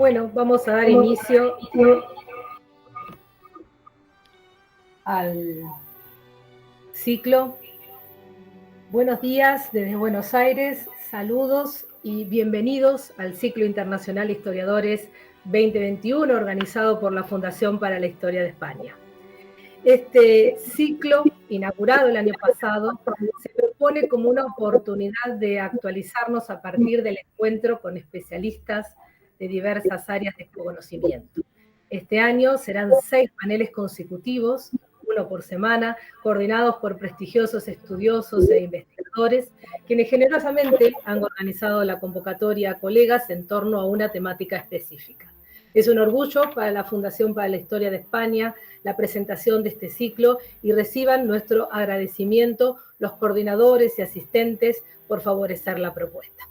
Bueno, vamos a dar inicio al ciclo. Buenos días desde Buenos Aires, saludos y bienvenidos al Ciclo Internacional Historiadores 2021, organizado por la Fundación para la Historia de España. Este ciclo, inaugurado el año pasado, se propone como una oportunidad de actualizarnos a partir del encuentro con especialistas de diversas áreas de conocimiento. Este año serán 6 paneles consecutivos, uno por semana, coordinados por prestigiosos estudiosos e investigadores, quienes generosamente han organizado la convocatoria a colegas en torno a una temática específica. Es un orgullo para la Fundación para la Historia de España la presentación de este ciclo y reciban nuestro agradecimiento los coordinadores y asistentes por favorecer la propuesta.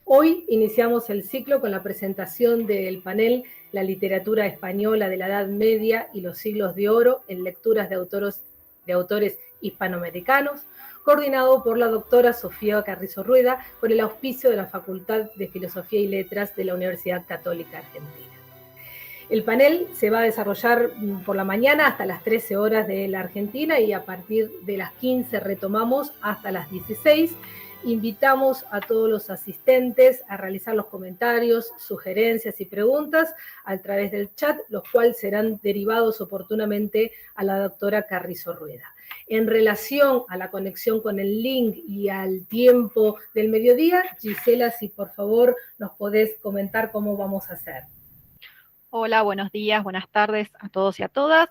Hoy iniciamos el ciclo con la presentación del panel La literatura española de la Edad Media y los siglos de oro en lecturas de autores hispanoamericanos, coordinado por la doctora Sofía Carrizo Rueda con el auspicio de la Facultad de Filosofía y Letras de la Universidad Católica Argentina. El panel se va a desarrollar por la mañana hasta las 13 horas de la Argentina y a partir de las 15 retomamos hasta las 16. Invitamos a todos los asistentes a realizar los comentarios, sugerencias y preguntas a través del chat, los cuales serán derivados oportunamente a la doctora Carrizo Rueda. En relación a la conexión con el link y al tiempo del mediodía, Gisela, si por favor nos podés comentar cómo vamos a hacer. Hola, buenos días, buenas tardes a todos y a todas.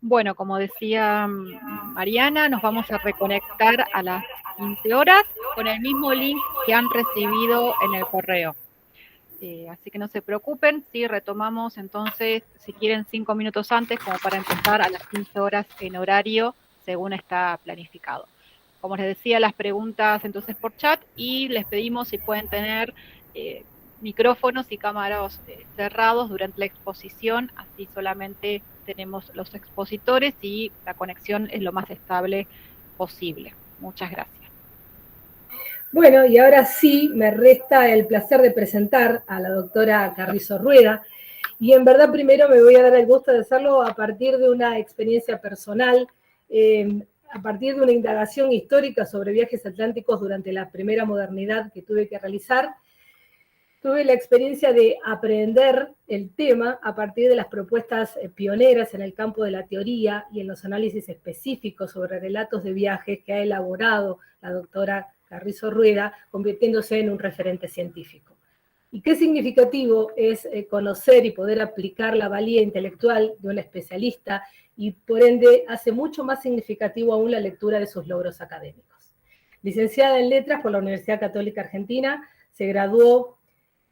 Bueno, como decía Mariana, nos vamos a reconectar a las 15 horas con el mismo link que han recibido en el correo. Así que no se preocupen, sí, retomamos entonces, si quieren, 5 minutos antes, como para empezar a las 15 horas en horario, según está planificado. Como les decía, las preguntas entonces por chat, y les pedimos si pueden tener micrófonos y cámaras cerrados durante la exposición, así solamente tenemos los expositores y la conexión es lo más estable posible. Muchas gracias. Bueno, y ahora sí me resta el placer de presentar a la doctora Carrizo Rueda, y en verdad primero me voy a dar el gusto de hacerlo a partir de una experiencia personal, a partir de una indagación histórica sobre viajes atlánticos durante la primera modernidad que tuve que realizar. Tuve la experiencia de aprender el tema a partir de las propuestas pioneras en el campo de la teoría y en los análisis específicos sobre relatos de viajes que ha elaborado la doctora Carrizo Rueda, convirtiéndose en un referente científico. Y qué significativo es conocer y poder aplicar la valía intelectual de un especialista, y por ende hace mucho más significativo aún la lectura de sus logros académicos. Licenciada en Letras por la Universidad Católica Argentina, se graduó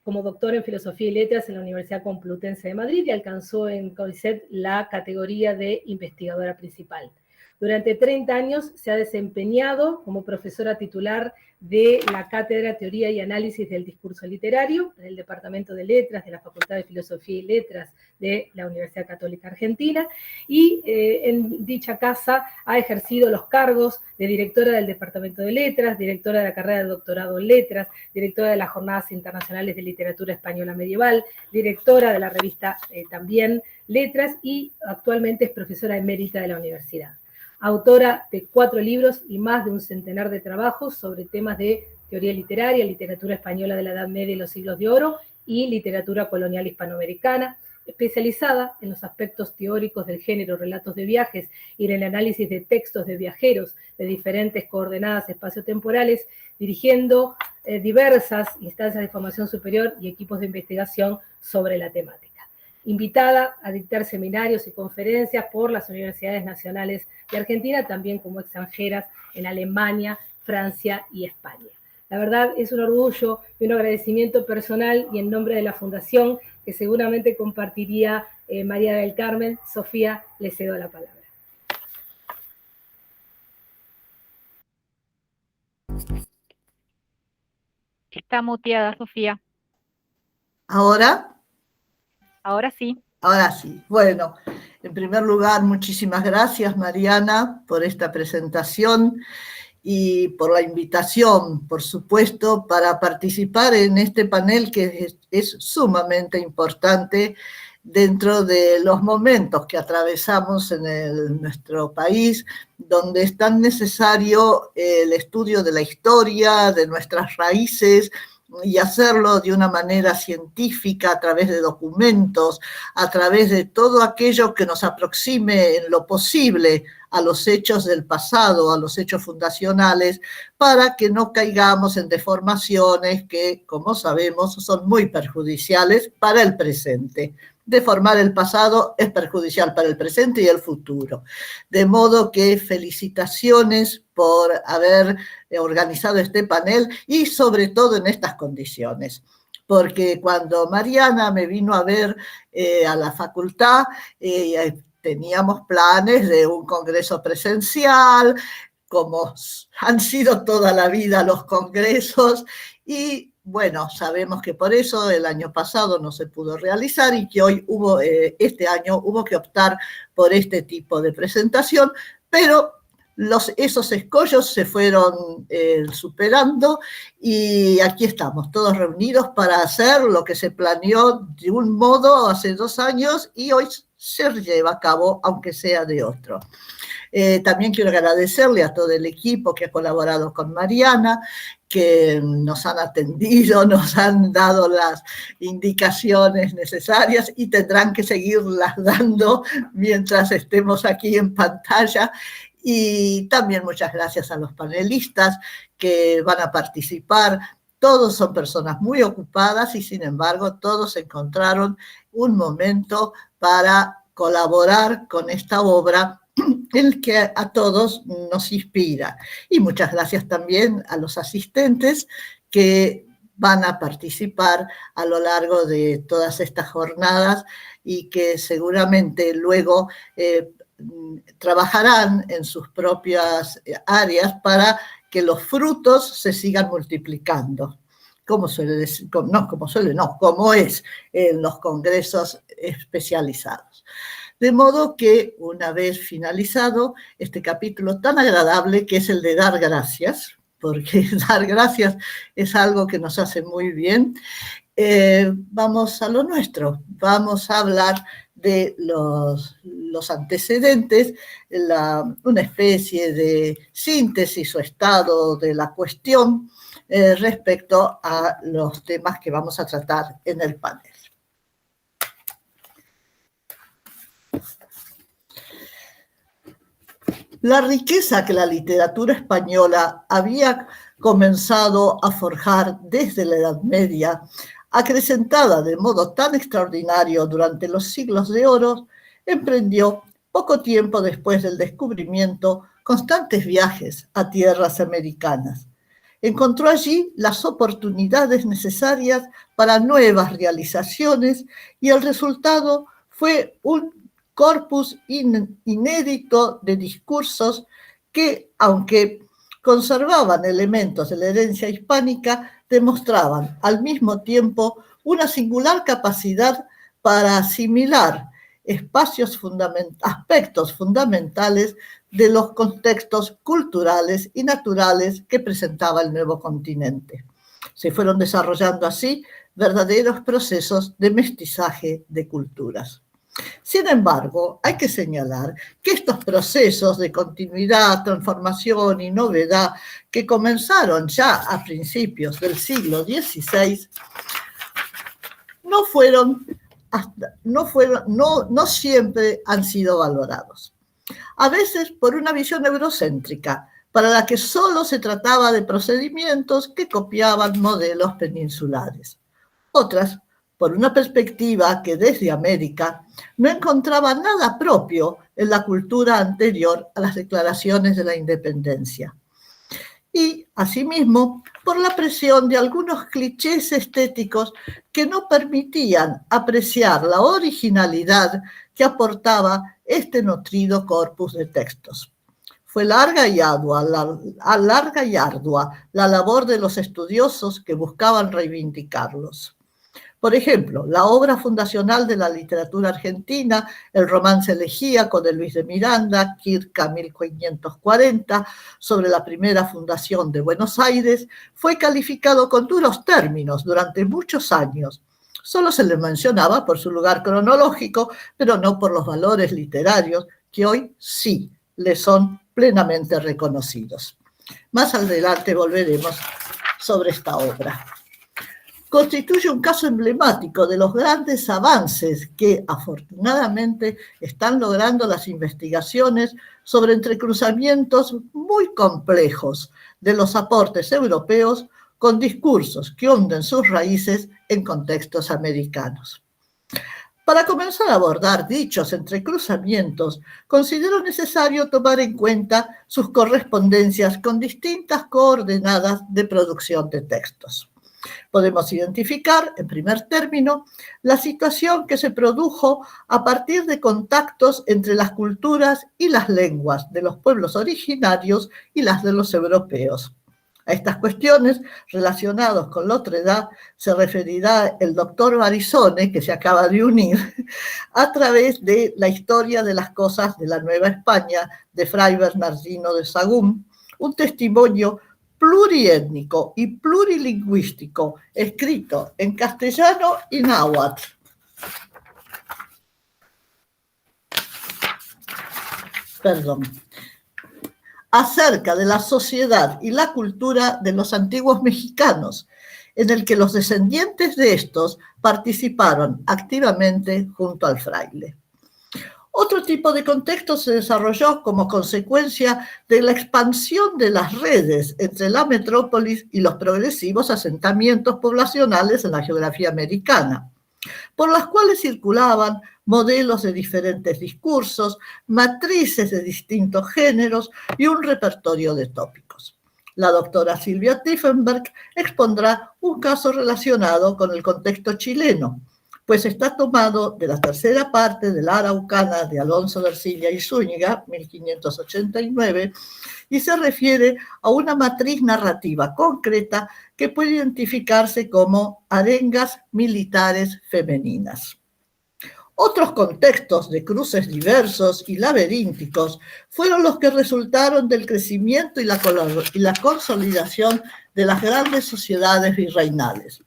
como doctor en Filosofía y Letras en la Universidad Complutense de Madrid y alcanzó en CONICET la categoría de investigadora principal. Durante 30 años se ha desempeñado como profesora titular de la Cátedra Teoría y Análisis del Discurso Literario en el Departamento de Letras de la Facultad de Filosofía y Letras de la Universidad Católica Argentina, y en dicha casa ha ejercido los cargos de directora del Departamento de Letras, directora de la carrera de doctorado en Letras, directora de las Jornadas Internacionales de Literatura Española Medieval, directora de la revista también Letras, y actualmente es profesora emérita de la universidad. Autora de 4 libros y más de un centenar de trabajos sobre temas de teoría literaria, literatura española de la Edad Media y los siglos de oro, y literatura colonial hispanoamericana, especializada en los aspectos teóricos del género relatos de viajes y en el análisis de textos de viajeros de diferentes coordenadas espaciotemporales, dirigiendo diversas instancias de formación superior y equipos de investigación sobre la temática. Invitada a dictar seminarios y conferencias por las universidades nacionales de Argentina, también como extranjeras en Alemania, Francia y España. La verdad es un orgullo y un agradecimiento personal, y en nombre de la Fundación, que seguramente compartiría María del Carmen. Sofía, le cedo la palabra. Está muteada, Sofía. ¿Ahora? Ahora sí. Ahora sí. Bueno, en primer lugar, muchísimas gracias, Mariana, por esta presentación y por la invitación, por supuesto, para participar en este panel que es sumamente importante dentro de los momentos que atravesamos en nuestro país, donde es tan necesario el estudio de la historia, de nuestras raíces, y hacerlo de una manera científica, a través de documentos, a través de todo aquello que nos aproxime en lo posible a los hechos del pasado, a los hechos fundacionales, para que no caigamos en deformaciones que, como sabemos, son muy perjudiciales para el presente. Deformar el pasado es perjudicial para el presente y el futuro. De modo que felicitaciones por haber organizado este panel y sobre todo en estas condiciones. Porque cuando Mariana me vino a ver a la facultad, teníamos planes de un congreso presencial, como han sido toda la vida los congresos, y bueno, sabemos que por eso el año pasado no se pudo realizar y que hoy este año hubo que optar por este tipo de presentación, pero esos escollos se fueron superando y aquí estamos todos reunidos para hacer lo que se planeó de un modo hace 2 años y hoy se lleva a cabo, aunque sea de otro. También quiero agradecerle a todo el equipo que ha colaborado con Mariana, que nos han atendido, nos han dado las indicaciones necesarias y tendrán que seguirlas dando mientras estemos aquí en pantalla. Y también muchas gracias a los panelistas que van a participar. Todos son personas muy ocupadas y sin embargo todos encontraron un momento para colaborar con esta obra, el que a todos nos inspira. Y muchas gracias también a los asistentes que van a participar a lo largo de todas estas jornadas y que seguramente luego trabajarán en sus propias áreas para que los frutos se sigan multiplicando, como es en los congresos especializados. De modo que, una vez finalizado este capítulo tan agradable que es el de dar gracias, porque dar gracias es algo que nos hace muy bien, vamos a lo nuestro, vamos a hablar de los antecedentes, una especie de síntesis o estado de la cuestión respecto a los temas que vamos a tratar en el panel. La riqueza que la literatura española había comenzado a forjar desde la Edad Media, acrecentada de modo tan extraordinario durante los siglos de oro, emprendió, poco tiempo después del descubrimiento, constantes viajes a tierras americanas. Encontró allí las oportunidades necesarias para nuevas realizaciones y el resultado fue un corpus inédito de discursos que, aunque conservaban elementos de la herencia hispánica, demostraban al mismo tiempo una singular capacidad para asimilar aspectos fundamentales de los contextos culturales y naturales que presentaba el nuevo continente. Se fueron desarrollando así verdaderos procesos de mestizaje de culturas. Sin embargo, hay que señalar que estos procesos de continuidad, transformación y novedad que comenzaron ya a principios del siglo XVI no siempre han sido valorados. A veces por una visión eurocéntrica, para la que solo se trataba de procedimientos que copiaban modelos peninsulares. Otras por una perspectiva que desde América no encontraba nada propio en la cultura anterior a las declaraciones de la independencia. Y, asimismo, por la presión de algunos clichés estéticos que no permitían apreciar la originalidad que aportaba este nutrido corpus de textos. Fue larga y ardua la labor de los estudiosos que buscaban reivindicarlos. Por ejemplo, la obra fundacional de la literatura argentina, el romance elegíaco de Luis de Miranda, Quirca 1540, sobre la primera fundación de Buenos Aires, fue calificado con duros términos durante muchos años. Solo se le mencionaba por su lugar cronológico, pero no por los valores literarios que hoy sí le son plenamente reconocidos. Más adelante volveremos sobre esta obra. Constituye un caso emblemático de los grandes avances que afortunadamente están logrando las investigaciones sobre entrecruzamientos muy complejos de los aportes europeos con discursos que hunden sus raíces en contextos americanos. Para comenzar a abordar dichos entrecruzamientos, considero necesario tomar en cuenta sus correspondencias con distintas coordenadas de producción de textos. Podemos identificar, en primer término, la situación que se produjo a partir de contactos entre las culturas y las lenguas de los pueblos originarios y las de los europeos. A estas cuestiones relacionadas con la otredad se referirá el doctor Barizone, que se acaba de unir, a través de la historia de las cosas de la Nueva España de Fray Bernardino de Sahagún, un testimonio pluriétnico y plurilingüístico, escrito en castellano y náhuatl. Acerca de la sociedad y la cultura de los antiguos mexicanos, en el que los descendientes de estos participaron activamente junto al fraile. Otro tipo de contexto se desarrolló como consecuencia de la expansión de las redes entre la metrópolis y los progresivos asentamientos poblacionales en la geografía americana, por las cuales circulaban modelos de diferentes discursos, matrices de distintos géneros y un repertorio de tópicos. La doctora Silvia Tiefenberg expondrá un caso relacionado con el contexto chileno, pues está tomado de la tercera parte de la Araucana de Alonso de Ercilla y Zúñiga, 1589, y se refiere a una matriz narrativa concreta que puede identificarse como arengas militares femeninas. Otros contextos de cruces diversos y laberínticos fueron los que resultaron del crecimiento y la consolidación de las grandes sociedades virreinales.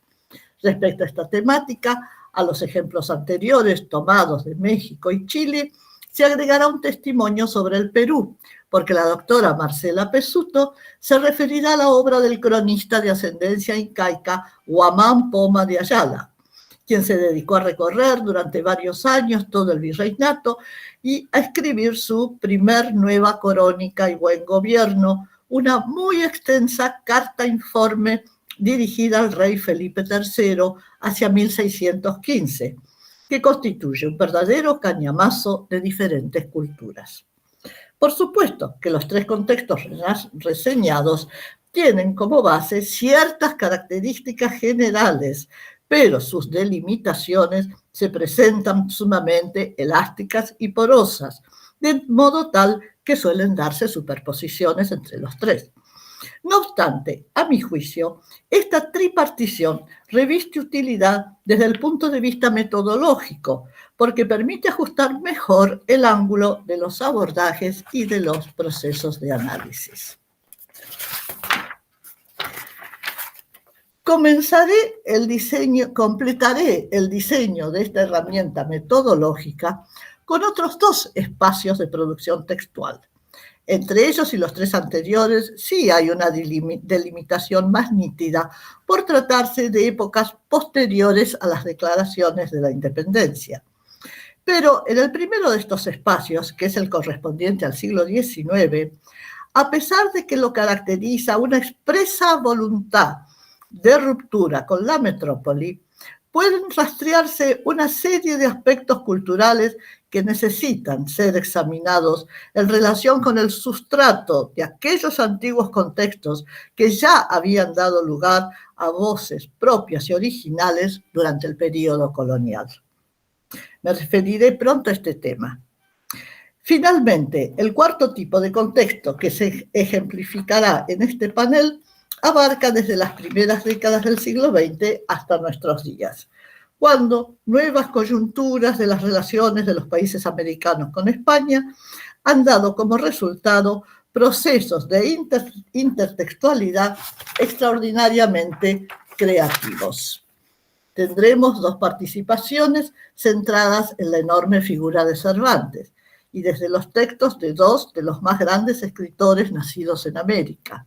Respecto a esta temática, a los ejemplos anteriores tomados de México y Chile, se agregará un testimonio sobre el Perú, porque la doctora Marcela Pesuto se referirá a la obra del cronista de ascendencia incaica Huamán Poma de Ayala, quien se dedicó a recorrer durante varios años todo el virreinato y a escribir su primer nueva crónica y buen gobierno, una muy extensa carta informe dirigida al rey Felipe III hacia 1615, que constituye un verdadero cañamazo de diferentes culturas. Por supuesto que los tres contextos reseñados tienen como base ciertas características generales, pero sus delimitaciones se presentan sumamente elásticas y porosas, de modo tal que suelen darse superposiciones entre los tres. No obstante, a mi juicio, esta tripartición reviste utilidad desde el punto de vista metodológico, porque permite ajustar mejor el ángulo de los abordajes y de los procesos de análisis. Completaré el diseño de esta herramienta metodológica con otros dos espacios de producción textual. Entre ellos y los tres anteriores sí hay una delimitación más nítida por tratarse de épocas posteriores a las declaraciones de la independencia. Pero en el primero de estos espacios, que es el correspondiente al siglo XIX, a pesar de que lo caracteriza una expresa voluntad de ruptura con la metrópoli, pueden rastrearse una serie de aspectos culturales que necesitan ser examinados en relación con el sustrato de aquellos antiguos contextos que ya habían dado lugar a voces propias y originales durante el período colonial. Me referiré pronto a este tema. Finalmente, el cuarto tipo de contexto que se ejemplificará en este panel abarca desde las primeras décadas del siglo XX hasta nuestros días. cuando nuevas coyunturas de las relaciones de los países americanos con España han dado como resultado procesos de intertextualidad extraordinariamente creativos. Tendremos 2 participaciones centradas en la enorme figura de Cervantes y desde los textos de 2 de los más grandes escritores nacidos en América.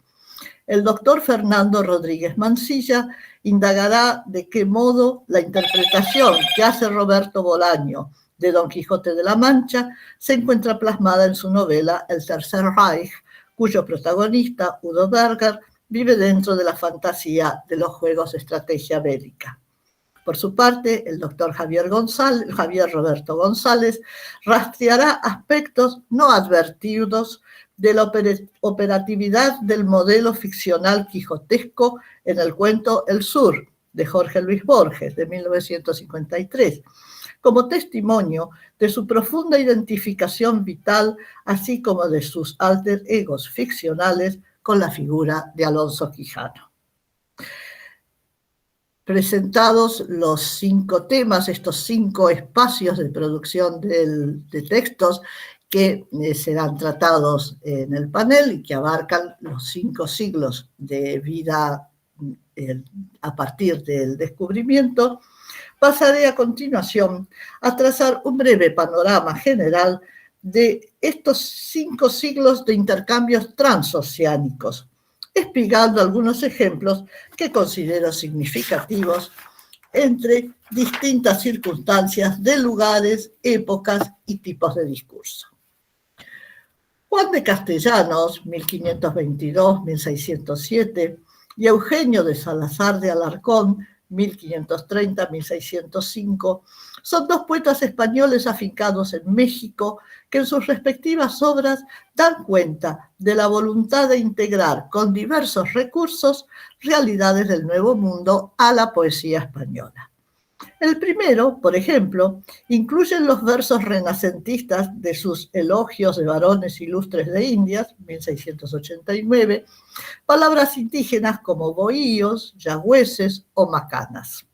El doctor Fernando Rodríguez Mansilla indagará de qué modo la interpretación que hace Roberto Bolaño de Don Quijote de la Mancha se encuentra plasmada en su novela El Tercer Reich, cuyo protagonista, Udo Berger, vive dentro de la fantasía de los juegos de estrategia bélica. Por su parte, el doctor Javier Roberto González rastreará aspectos no advertidos de la operatividad del modelo ficcional quijotesco en el cuento El Sur, de Jorge Luis Borges, de 1953, como testimonio de su profunda identificación vital, así como de sus alter egos ficcionales con la figura de Alonso Quijano. Presentados los 5 temas, estos 5 espacios de producción de textos que serán tratados en el panel y que abarcan los 5 siglos de vida a partir del descubrimiento, pasaré a continuación a trazar un breve panorama general de estos 5 siglos de intercambios transoceánicos, explicando algunos ejemplos que considero significativos entre distintas circunstancias de lugares, épocas y tipos de discurso. Juan de Castellanos, 1522-1607, y Eugenio de Salazar de Alarcón, 1530-1605, son 2 poetas españoles afincados en México que en sus respectivas obras dan cuenta de la voluntad de integrar con diversos recursos realidades del Nuevo Mundo a la poesía española. El primero, por ejemplo, incluye los versos renacentistas de sus Elogios de varones ilustres de Indias, 1689, palabras indígenas como bohíos, yagüeses o macanas.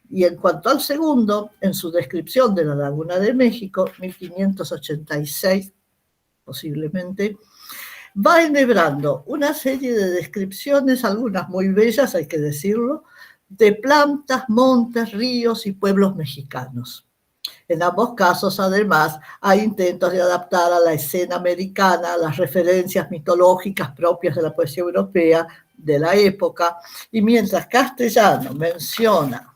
Y en cuanto al segundo, en su descripción de la Laguna de México, 1586 posiblemente, va enhebrando una serie de descripciones, algunas muy bellas, hay que decirlo, de plantas, montes, ríos y pueblos mexicanos. En ambos casos, además, hay intentos de adaptar a la escena americana las referencias mitológicas propias de la poesía europea de la época, y mientras Castellano menciona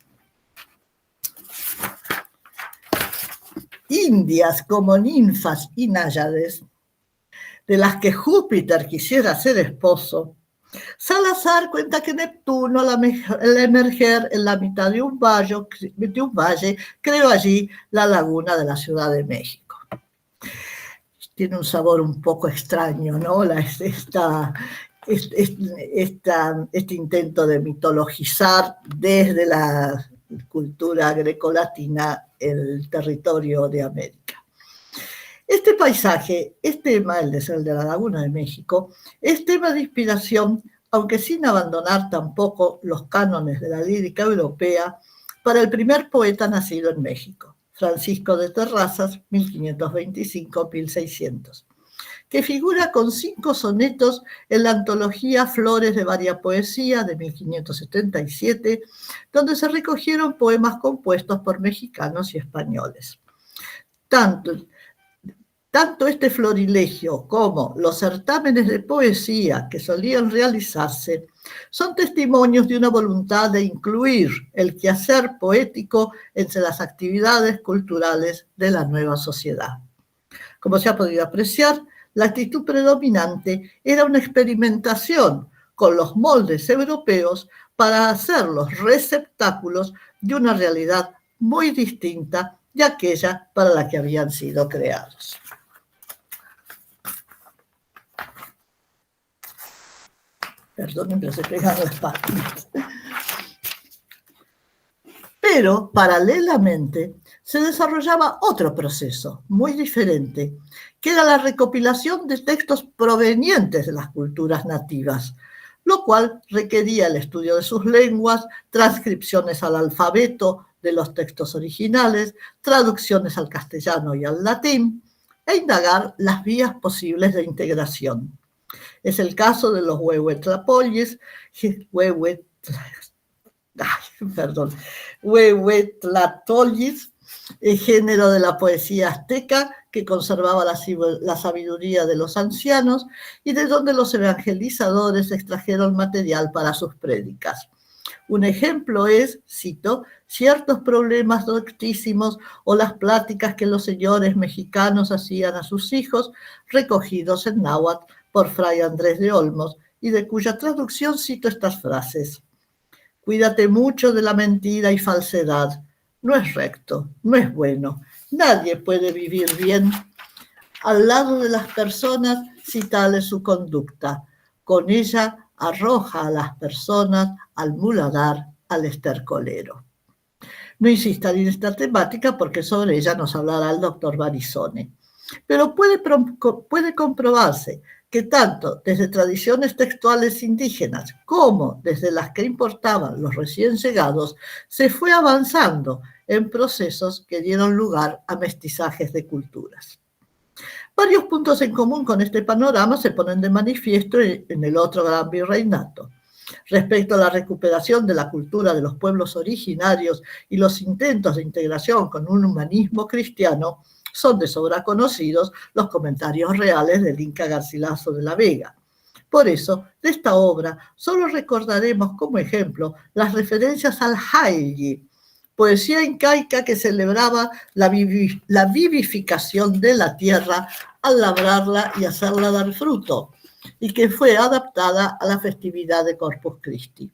indias como ninfas y náyades, de las que Júpiter quisiera ser esposo, Salazar cuenta que Neptuno, al emerger en la mitad de un valle, creó allí la laguna de la Ciudad de México. Tiene un sabor un poco extraño, ¿no? Este intento de mitologizar desde la cultura grecolatina el territorio de América. Este paisaje, el de la Laguna de México, es tema de inspiración, aunque sin abandonar tampoco los cánones de la lírica europea, para el primer poeta nacido en México, Francisco de Terrazas, 1525-1600, que figura con 5 sonetos en la antología Flores de Varia Poesía de 1577, donde se recogieron poemas compuestos por mexicanos y españoles. Tanto este florilegio como los certámenes de poesía que solían realizarse son testimonios de una voluntad de incluir el quehacer poético entre las actividades culturales de la nueva sociedad. Como se ha podido apreciar, la actitud predominante era una experimentación con los moldes europeos para hacer los receptáculos de una realidad muy distinta de aquella para la que habían sido creados. Perdonen, pero se pegan las páginas. Pero, paralelamente, se desarrollaba otro proceso muy diferente, que era la recopilación de textos provenientes de las culturas nativas, lo cual requería el estudio de sus lenguas, transcripciones al alfabeto de los textos originales, traducciones al castellano y al latín, e indagar las vías posibles de integración. Es el caso de los huehuetlatoyes, el género de la poesía azteca que conservaba la sabiduría de los ancianos y de donde los evangelizadores extrajeron material para sus prédicas. Un ejemplo es, cito, ciertos problemas doctísimos o las pláticas que los señores mexicanos hacían a sus hijos, recogidos en náhuatl por Fray Andrés de Olmos, y de cuya traducción cito estas frases. Cuídate mucho de la mentira y falsedad. No es recto, no es bueno. Nadie puede vivir bien al lado de las personas si tal es su conducta. Con ella arroja a las personas al muladar, al estercolero. No insistan en esta temática porque sobre ella nos hablará el doctor Barizone. Pero puede comprobarse que tanto desde tradiciones textuales indígenas como desde las que importaban los recién llegados, se fue avanzando en procesos que dieron lugar a mestizajes de culturas. Varios puntos en común con este panorama se ponen de manifiesto en el otro gran virreinato. Respecto a la recuperación de la cultura de los pueblos originarios y los intentos de integración con un humanismo cristiano, son de sobra conocidos los comentarios reales del Inca Garcilaso de la Vega. Por eso, de esta obra solo recordaremos como ejemplo las referencias al Hailli, poesía incaica que celebraba la vivificación de la tierra al labrarla y hacerla dar fruto, y que fue adaptada a la festividad de Corpus Christi.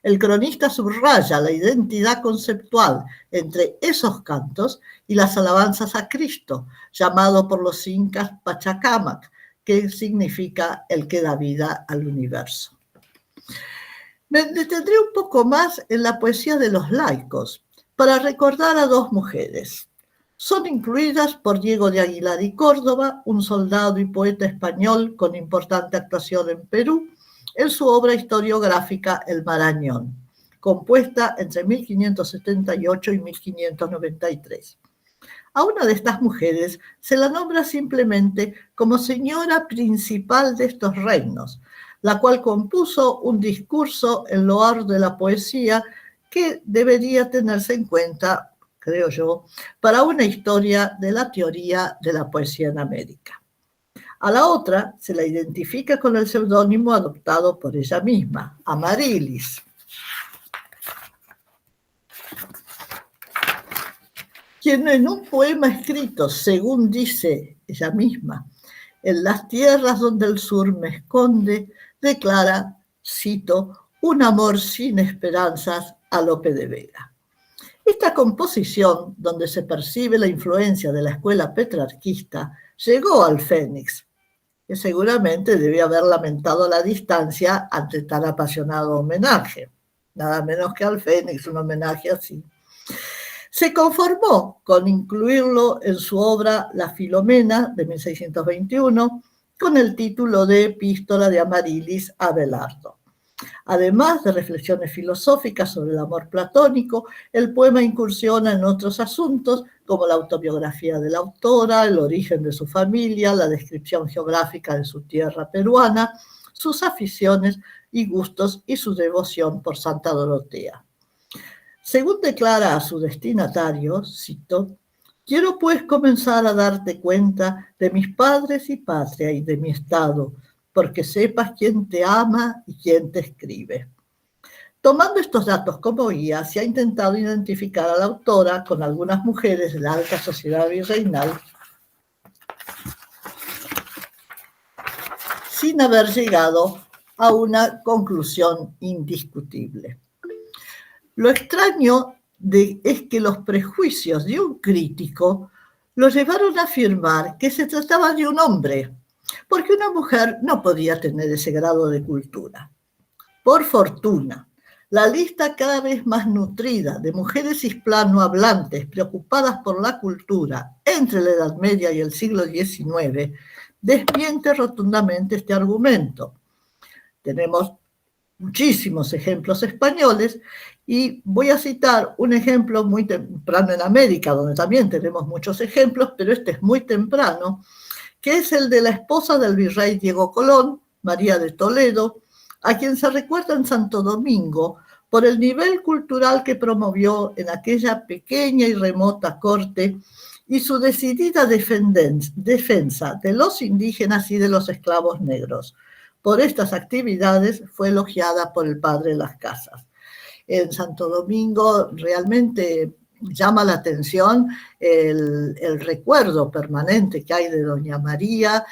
El cronista subraya la identidad conceptual entre esos cantos y las alabanzas a Cristo, llamado por los incas Pachacamac, que significa el que da vida al universo. Me detendré un poco más en la poesía de los laicos para recordar a dos mujeres. Son incluidas por Diego de Aguilar y Córdoba, un soldado y poeta español con importante actuación en Perú, en su obra historiográfica El Marañón, compuesta entre 1578 y 1593. A una de estas mujeres se la nombra simplemente como señora principal de estos reinos, la cual compuso un discurso en loor de la poesía que debería tenerse en cuenta, creo yo, para una historia de la teoría de la poesía en América. A la otra se la identifica con el seudónimo adoptado por ella misma, Amarilis, quien en un poema escrito, según dice ella misma, en las tierras donde el sur me esconde, declara, cito, un amor sin esperanzas a Lope de Vega. Esta composición, donde se percibe la influencia de la escuela petrarquista, llegó al Fénix, que seguramente debía haber lamentado la distancia ante tan apasionado homenaje. Nada menos que al Fénix, un homenaje así. Se conformó con incluirlo en su obra La Filomena, de 1621, con el título de Epístola de Amarilis a Abelardo. Además de reflexiones filosóficas sobre el amor platónico, el poema incursiona en otros asuntos como la autobiografía de la autora, el origen de su familia, la descripción geográfica de su tierra peruana, sus aficiones y gustos y su devoción por Santa Dorotea. Según declara a su destinatario, cito, quiero pues comenzar a darte cuenta de mis padres y patria y de mi estado, porque sepas quién te ama y quién te escribe. Tomando estos datos como guía, se ha intentado identificar a la autora con algunas mujeres de la alta sociedad virreinal, sin haber llegado a una conclusión indiscutible. Lo extraño es que los prejuicios de un crítico lo llevaron a afirmar que se trataba de un hombre, porque una mujer no podía tener ese grado de cultura. Por fortuna, la lista cada vez más nutrida de mujeres hispanohablantes preocupadas por la cultura entre la Edad Media y el siglo XIX desmiente rotundamente este argumento. Tenemos muchísimos ejemplos españoles Y voy a citar un ejemplo muy temprano en América, donde también tenemos muchos ejemplos, pero este es muy temprano, que es el de la esposa del virrey Diego Colón, María de Toledo, a quien se recuerda en Santo Domingo por el nivel cultural que promovió en aquella pequeña y remota corte y su decidida defensa de los indígenas y de los esclavos negros. Por estas actividades fue elogiada por el padre de las casas. En Santo Domingo realmente llama la atención el recuerdo permanente que hay de Doña María.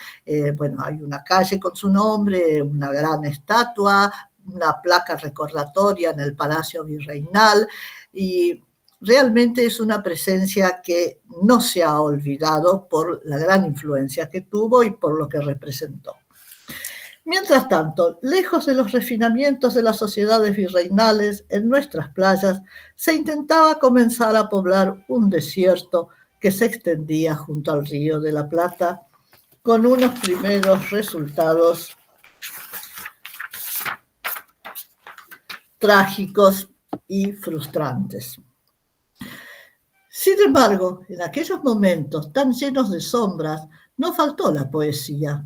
Bueno, hay una calle con su nombre, una gran estatua, una placa recordatoria en el Palacio Virreinal, y realmente es una presencia que no se ha olvidado por la gran influencia que tuvo y por lo que representó. Mientras tanto, lejos de los refinamientos de las sociedades virreinales, en nuestras playas se intentaba comenzar a poblar un desierto que se extendía junto al Río de la Plata, con unos primeros resultados trágicos y frustrantes. Sin embargo, en aquellos momentos tan llenos de sombras, no faltó la poesía.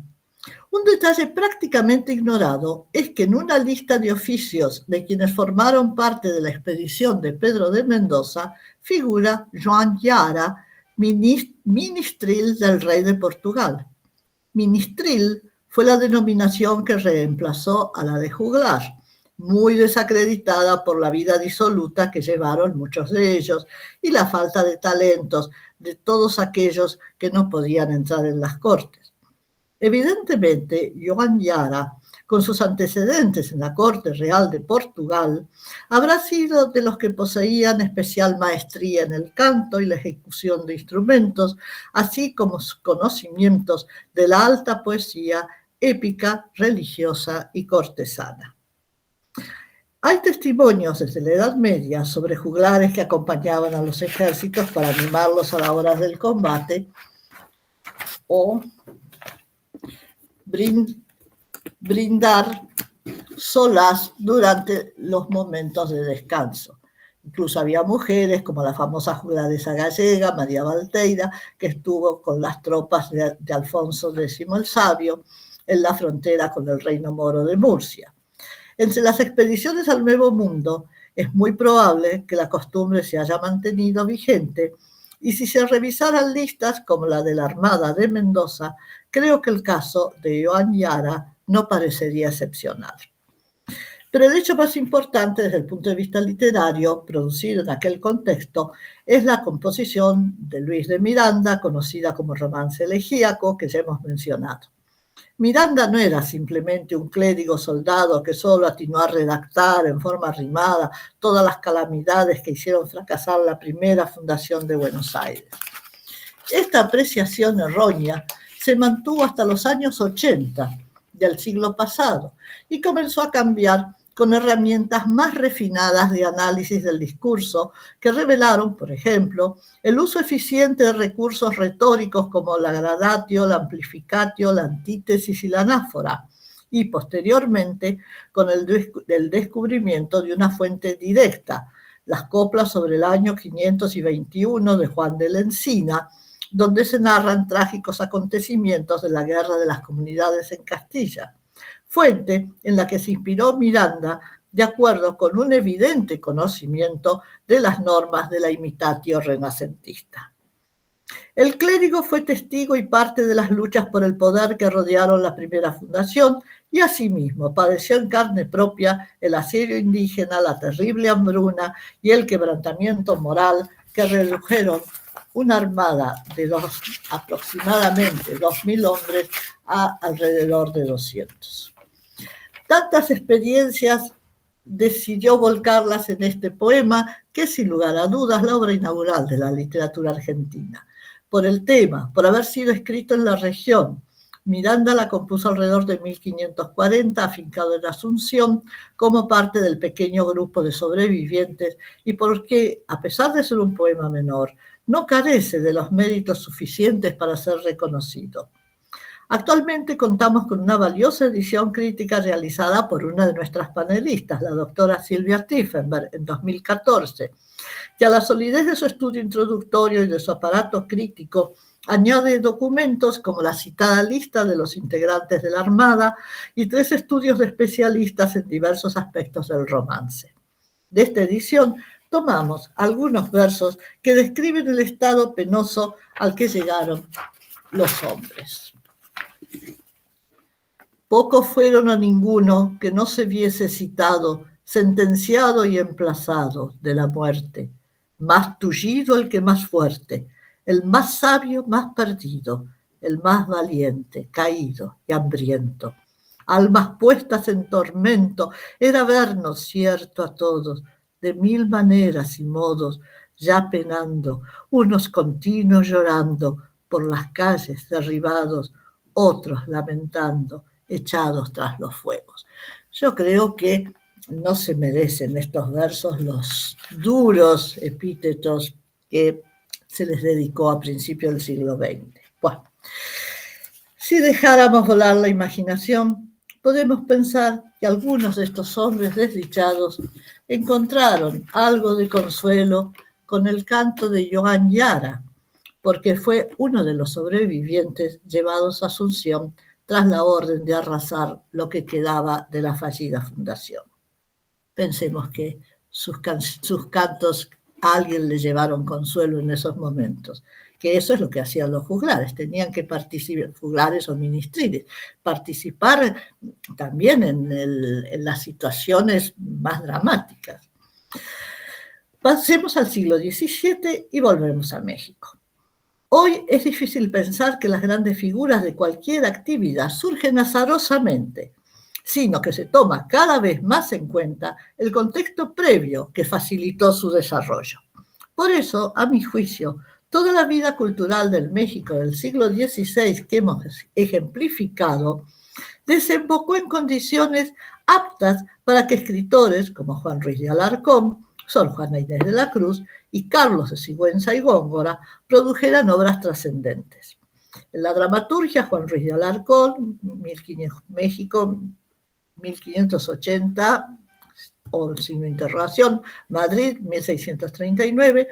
Un detalle prácticamente ignorado es que en una lista de oficios de quienes formaron parte de la expedición de Pedro de Mendoza figura Joan Yara, ministril del rey de Portugal. Ministril fue la denominación que reemplazó a la de juglar, muy desacreditada por la vida disoluta que llevaron muchos de ellos y la falta de talentos de todos aquellos que no podían entrar en las cortes. Evidentemente, Joan Yara, con sus antecedentes en la Corte Real de Portugal, habrá sido de los que poseían especial maestría en el canto y la ejecución de instrumentos, así como sus conocimientos de la alta poesía épica, religiosa y cortesana. Hay testimonios desde la Edad Media sobre juglares que acompañaban a los ejércitos para animarlos a la hora del combate o brindar solaz durante los momentos de descanso. Incluso había mujeres, como la famosa juglaresa gallega, María Valteira, que estuvo con las tropas de Alfonso X el Sabio en la frontera con el reino moro de Murcia. Entre las expediciones al Nuevo Mundo es muy probable que la costumbre se haya mantenido vigente, y si se revisaran listas como la de la Armada de Mendoza, creo que el caso de Joan Yara no parecería excepcional. Pero el hecho más importante desde el punto de vista literario, producido en aquel contexto, es la composición de Luis de Miranda, conocida como Romance Elegíaco, que ya hemos mencionado. Miranda no era simplemente un clérigo soldado que solo atinó a redactar en forma rimada todas las calamidades que hicieron fracasar la primera fundación de Buenos Aires. Esta apreciación errónea se mantuvo hasta los años 80 del siglo pasado y comenzó a cambiar con herramientas más refinadas de análisis del discurso que revelaron, por ejemplo, el uso eficiente de recursos retóricos como la gradatio, la amplificatio, la antítesis y la anáfora, y posteriormente con el descubrimiento de una fuente directa, las coplas sobre el año 521 de Juan de la Encina, donde se narran trágicos acontecimientos de la guerra de las comunidades en Castilla, fuente en la que se inspiró Miranda de acuerdo con un evidente conocimiento de las normas de la imitatio renacentista. El clérigo fue testigo y parte de las luchas por el poder que rodearon la primera fundación y asimismo padeció en carne propia el asedio indígena, la terrible hambruna y el quebrantamiento moral que redujeron una armada de aproximadamente 2.000 hombres a alrededor de 200. Tantas experiencias decidió volcarlas en este poema, que es sin lugar a dudas la obra inaugural de la literatura argentina. Por el tema, por haber sido escrito en la región, Miranda la compuso alrededor de 1540, afincado en Asunción, como parte del pequeño grupo de sobrevivientes, y porque, a pesar de ser un poema menor, no carece de los méritos suficientes para ser reconocido. Actualmente contamos con una valiosa edición crítica realizada por una de nuestras panelistas, la doctora Silvia Tiefenberg, en 2014, que a la solidez de su estudio introductorio y de su aparato crítico añade documentos como la citada lista de los integrantes de la Armada y 3 estudios de especialistas en diversos aspectos del romance. De esta edición tomamos algunos versos que describen el estado penoso al que llegaron los hombres. Pocos fueron o ninguno que no se viese citado, sentenciado y emplazado de la muerte, más tullido el que más fuerte, el más sabio más perdido, el más valiente, caído y hambriento. Almas puestas en tormento, era vernos cierto a todos, de 1000 maneras y modos, ya penando, unos continuos llorando por las calles derribados, otros lamentando, echados tras los fuegos. Yo creo que no se merecen estos versos los duros epítetos que se les dedicó a principios del siglo XX. Bueno, si dejáramos volar la imaginación, podemos pensar que algunos de estos hombres desdichados encontraron algo de consuelo con el canto de Joan Yara, porque fue uno de los sobrevivientes llevados a Asunción tras la orden de arrasar lo que quedaba de la fallida fundación. Pensemos que sus cantos a alguien le llevaron consuelo en esos momentos, que eso es lo que hacían los juglares, tenían que participar, juglares o ministriles, participar también en las situaciones más dramáticas. Pasemos al siglo XVII y volvemos a México. Hoy es difícil pensar que las grandes figuras de cualquier actividad surgen azarosamente, sino que se toma cada vez más en cuenta el contexto previo que facilitó su desarrollo. Por eso, a mi juicio, toda la vida cultural del México del siglo XVI que hemos ejemplificado desembocó en condiciones aptas para que escritores como Juan Ruiz de Alarcón, Sor Juana Inés de la Cruz y Carlos de Sigüenza y Góngora produjeran obras trascendentes. En la dramaturgia, Juan Ruiz de Alarcón, México, 1580, o signo de interrogación, Madrid, 1639,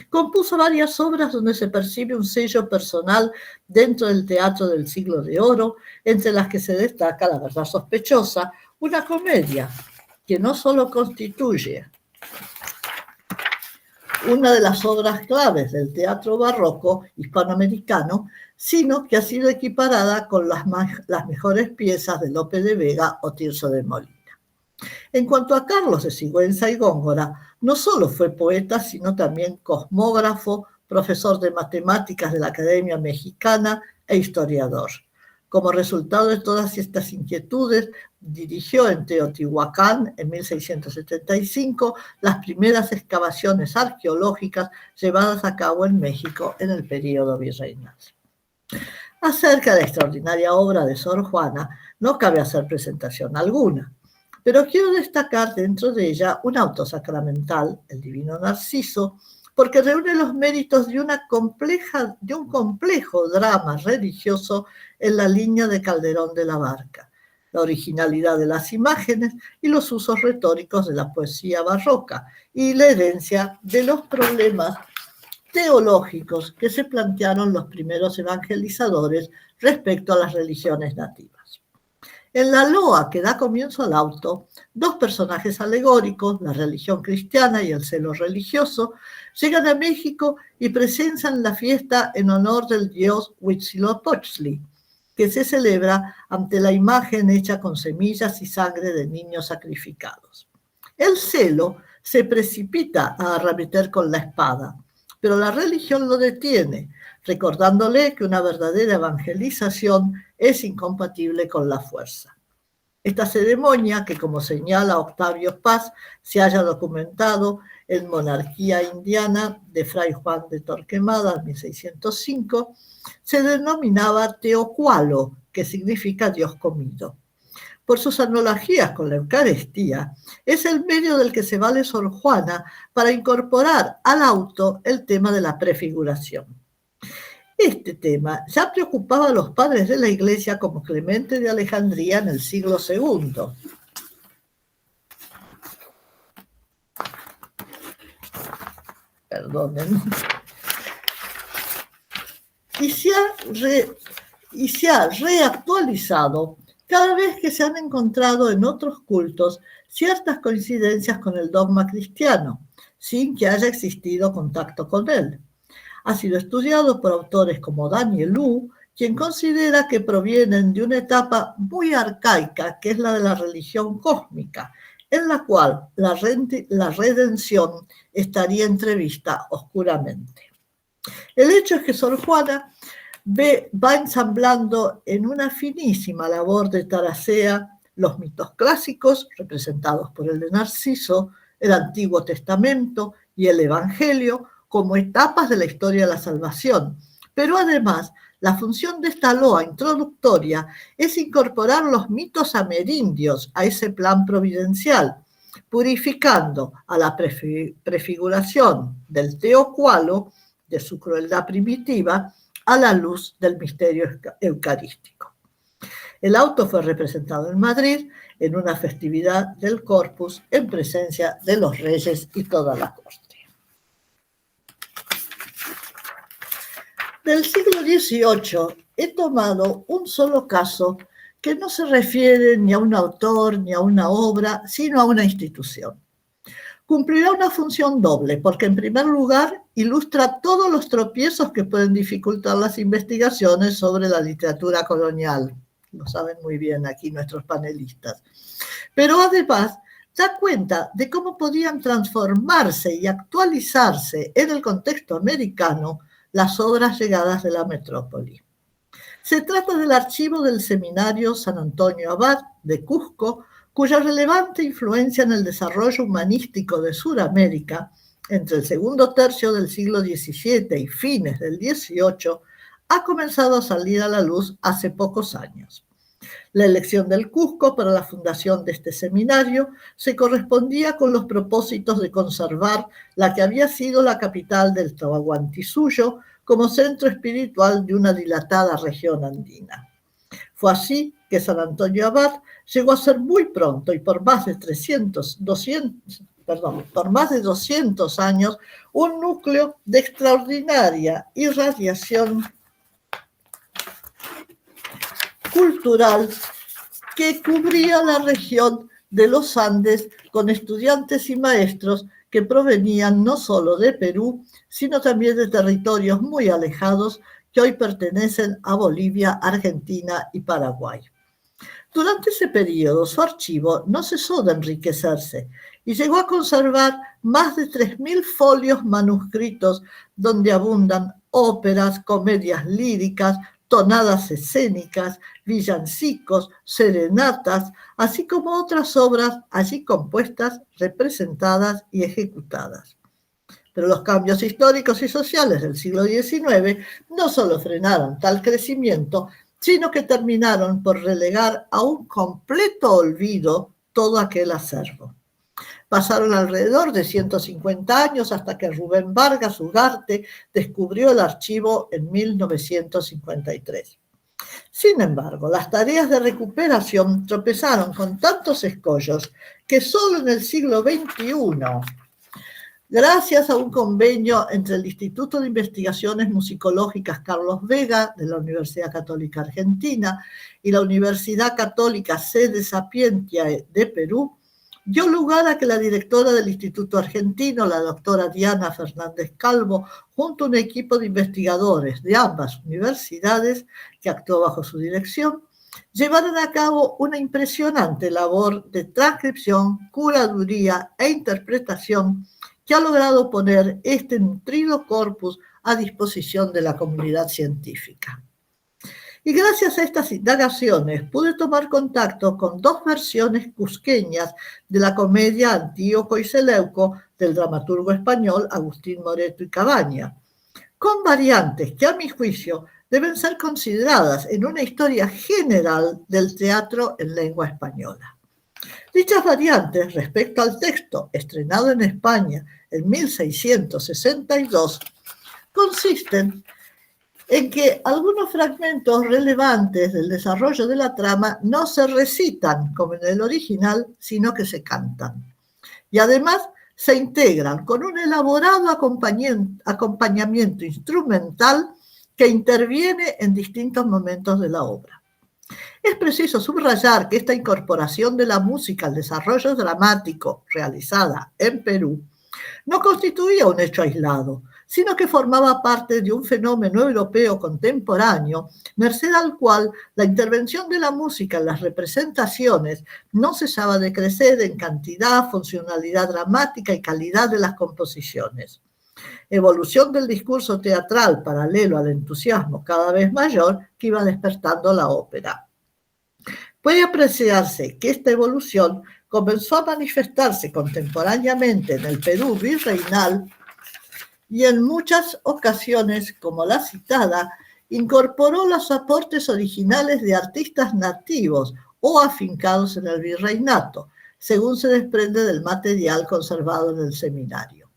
compuso varias obras donde se percibe un sello personal dentro del teatro del siglo de oro, entre las que se destaca La verdad sospechosa, una comedia que no solo constituye una de las obras claves del teatro barroco hispanoamericano, sino que ha sido equiparada con las mejores piezas de Lope de Vega o Tirso de Molina. En cuanto a Carlos de Sigüenza y Góngora, no solo fue poeta, sino también cosmógrafo, profesor de matemáticas de la Academia Mexicana e historiador. Como resultado de todas estas inquietudes, dirigió en Teotihuacán, en 1675, las primeras excavaciones arqueológicas llevadas a cabo en México en el período virreinal. Acerca de la extraordinaria obra de Sor Juana, no cabe hacer presentación alguna, pero quiero destacar dentro de ella un auto sacramental, el Divino Narciso, porque reúne los méritos de un complejo drama religioso en la línea de Calderón de la Barca, la originalidad de las imágenes y los usos retóricos de la poesía barroca y la herencia de los problemas teológicos que se plantearon los primeros evangelizadores respecto a las religiones nativas. En la loa que da comienzo al auto, 2 personajes alegóricos, la religión cristiana y el celo religioso, llegan a México y presencian la fiesta en honor del dios Huitzilopochtli, que se celebra ante la imagen hecha con semillas y sangre de niños sacrificados. El celo se precipita a arremeter con la espada, pero la religión lo detiene, recordándole que una verdadera evangelización es incompatible con la fuerza. Esta ceremonia, que como señala Octavio Paz, se haya documentado en Monarquía Indiana de Fray Juan de Torquemada, 1605, se denominaba Teocualo, que significa Dios comido. Por sus analogías con la Eucaristía, es el medio del que se vale Sor Juana para incorporar al auto el tema de la prefiguración. Este tema ya preocupaba a los padres de la Iglesia como Clemente de Alejandría en el siglo II. Perdonen. Y se ha reactualizado cada vez que se han encontrado en otros cultos ciertas coincidencias con el dogma cristiano, sin que haya existido contacto con él. Ha sido estudiado por autores como Daniel Wu, quien considera que provienen de una etapa muy arcaica, que es la de la religión cósmica, en la cual la redención estaría entrevista oscuramente. El hecho es que Sor Juana va ensamblando en una finísima labor de taracea los mitos clásicos, representados por el de Narciso, el Antiguo Testamento y el Evangelio, como etapas de la historia de la salvación. Pero además, la función de esta loa introductoria es incorporar los mitos amerindios a ese plan providencial, purificando a la prefiguración del teocualo de su crueldad primitiva a la luz del misterio eucarístico. El auto fue representado en Madrid en una festividad del Corpus en presencia de los reyes y toda la corte. Del siglo XVIII he tomado un solo caso que no se refiere ni a un autor ni a una obra, sino a una institución. Cumplirá una función doble, porque en primer lugar ilustra todos los tropiezos que pueden dificultar las investigaciones sobre la literatura colonial. Lo saben muy bien aquí nuestros panelistas. Pero además da cuenta de cómo podían transformarse y actualizarse en el contexto americano las obras llegadas de la metrópoli. Se trata del archivo del Seminario San Antonio Abad de Cusco, cuya relevante influencia en el desarrollo humanístico de Sudamérica entre el segundo tercio del siglo XVII y fines del XVIII ha comenzado a salir a la luz hace pocos años. La elección del Cusco para la fundación de este seminario se correspondía con los propósitos de conservar la que había sido la capital del Tahuantinsuyo como centro espiritual de una dilatada región andina. Fue así que San Antonio Abad llegó a ser muy pronto y por más de 200 años un núcleo de extraordinaria irradiación cultural que cubría la región de los Andes con estudiantes y maestros que provenían no solo de Perú, sino también de territorios muy alejados que hoy pertenecen a Bolivia, Argentina y Paraguay. Durante ese periodo, su archivo no cesó de enriquecerse y llegó a conservar más de 3.000 folios manuscritos donde abundan óperas, comedias líricas, tonadas escénicas, villancicos, serenatas, así como otras obras allí compuestas, representadas y ejecutadas. Pero los cambios históricos y sociales del siglo XIX no solo frenaron tal crecimiento, sino que terminaron por relegar a un completo olvido todo aquel acervo. Pasaron alrededor de 150 años hasta que Rubén Vargas Ugarte descubrió el archivo en 1953. Sin embargo, las tareas de recuperación tropezaron con tantos escollos que solo en el siglo XXI, gracias a un convenio entre el Instituto de Investigaciones Musicológicas Carlos Vega de la Universidad Católica Argentina y la Universidad Católica Sede Sapientia de Perú, dio lugar a que la directora del Instituto Argentino, la doctora Diana Fernández Calvo, junto a un equipo de investigadores de ambas universidades que actuó bajo su dirección, llevaron a cabo una impresionante labor de transcripción, curaduría e interpretación que ha logrado poner este nutrido corpus a disposición de la comunidad científica. Y gracias a estas indagaciones pude tomar contacto con dos versiones cusqueñas de la comedia Antíoco y Seleuco del dramaturgo español Agustín Moreto y Cabaña, con variantes que a mi juicio deben ser consideradas en una historia general del teatro en lengua española. Dichas variantes respecto al texto estrenado en España en 1662 consisten en que algunos fragmentos relevantes del desarrollo de la trama no se recitan como en el original, sino que se cantan. Y además se integran con un elaborado acompañamiento instrumental que interviene en distintos momentos de la obra. Es preciso subrayar que esta incorporación de la música al desarrollo dramático realizada en Perú no constituía un hecho aislado, sino que formaba parte de un fenómeno europeo contemporáneo, merced al cual la intervención de la música en las representaciones no cesaba de crecer en cantidad, funcionalidad dramática y calidad de las composiciones. Evolución del discurso teatral paralelo al entusiasmo cada vez mayor que iba despertando la ópera. Puede apreciarse que esta evolución comenzó a manifestarse contemporáneamente en el Perú virreinal y en muchas ocasiones, como la citada, incorporó los aportes originales de artistas nativos o afincados en el virreinato, según se desprende del material conservado en el seminario.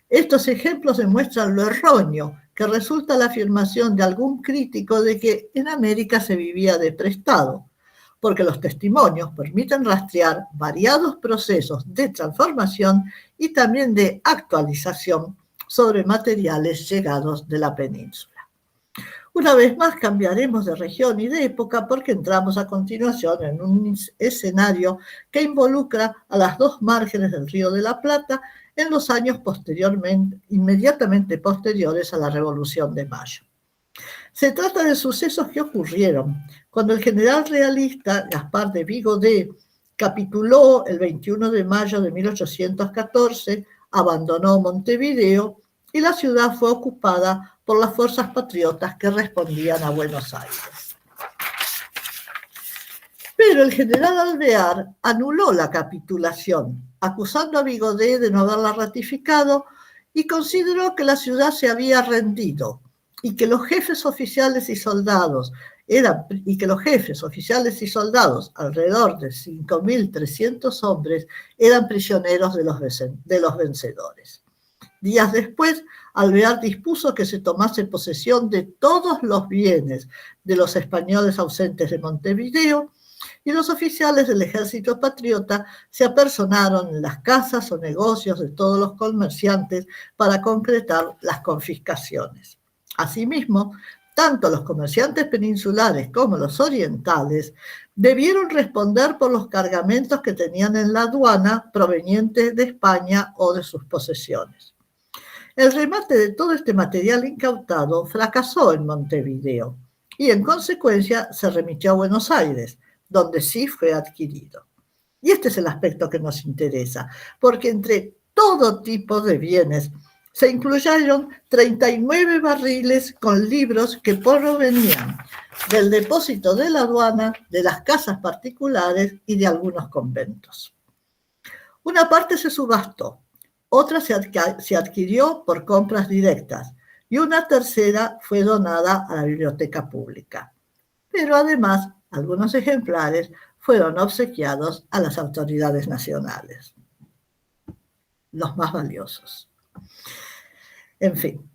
Estos ejemplos demuestran lo erróneo que resulta la afirmación de algún crítico de que en América se vivía de prestado, porque los testimonios permiten rastrear variados procesos de transformación y también de actualización sobre materiales llegados de la península. Una vez más cambiaremos de región y de época porque entramos a continuación en un escenario que involucra a las dos márgenes del Río de la Plata en los años inmediatamente posteriores a la Revolución de Mayo. Se trata de sucesos que ocurrieron cuando el general realista Gaspar de Vigodé capituló el 21 de mayo de 1814, abandonó Montevideo y la ciudad fue ocupada por las fuerzas patriotas que respondían a Buenos Aires. Pero el general Alvear anuló la capitulación, acusando a Vigodé de no haberla ratificado y consideró que la ciudad se había rendido y que los jefes oficiales y soldados, alrededor de 5.300 hombres, eran prisioneros de los vencedores. Días después, Alvear dispuso que se tomase posesión de todos los bienes de los españoles ausentes de Montevideo y los oficiales del ejército patriota se apersonaron en las casas o negocios de todos los comerciantes para concretar las confiscaciones. Asimismo, tanto los comerciantes peninsulares como los orientales debieron responder por los cargamentos que tenían en la aduana provenientes de España o de sus posesiones. El remate de todo este material incautado fracasó en Montevideo y en consecuencia se remitió a Buenos Aires, donde sí fue adquirido. Y este es el aspecto que nos interesa, porque entre todo tipo de bienes se incluyeron 39 barriles con libros que provenían del depósito de la aduana, de las casas particulares y de algunos conventos. Una parte se subastó, otra se adquirió por compras directas y una tercera fue donada a la biblioteca pública. Pero además, algunos ejemplares fueron obsequiados a las autoridades nacionales, los más valiosos. En fin,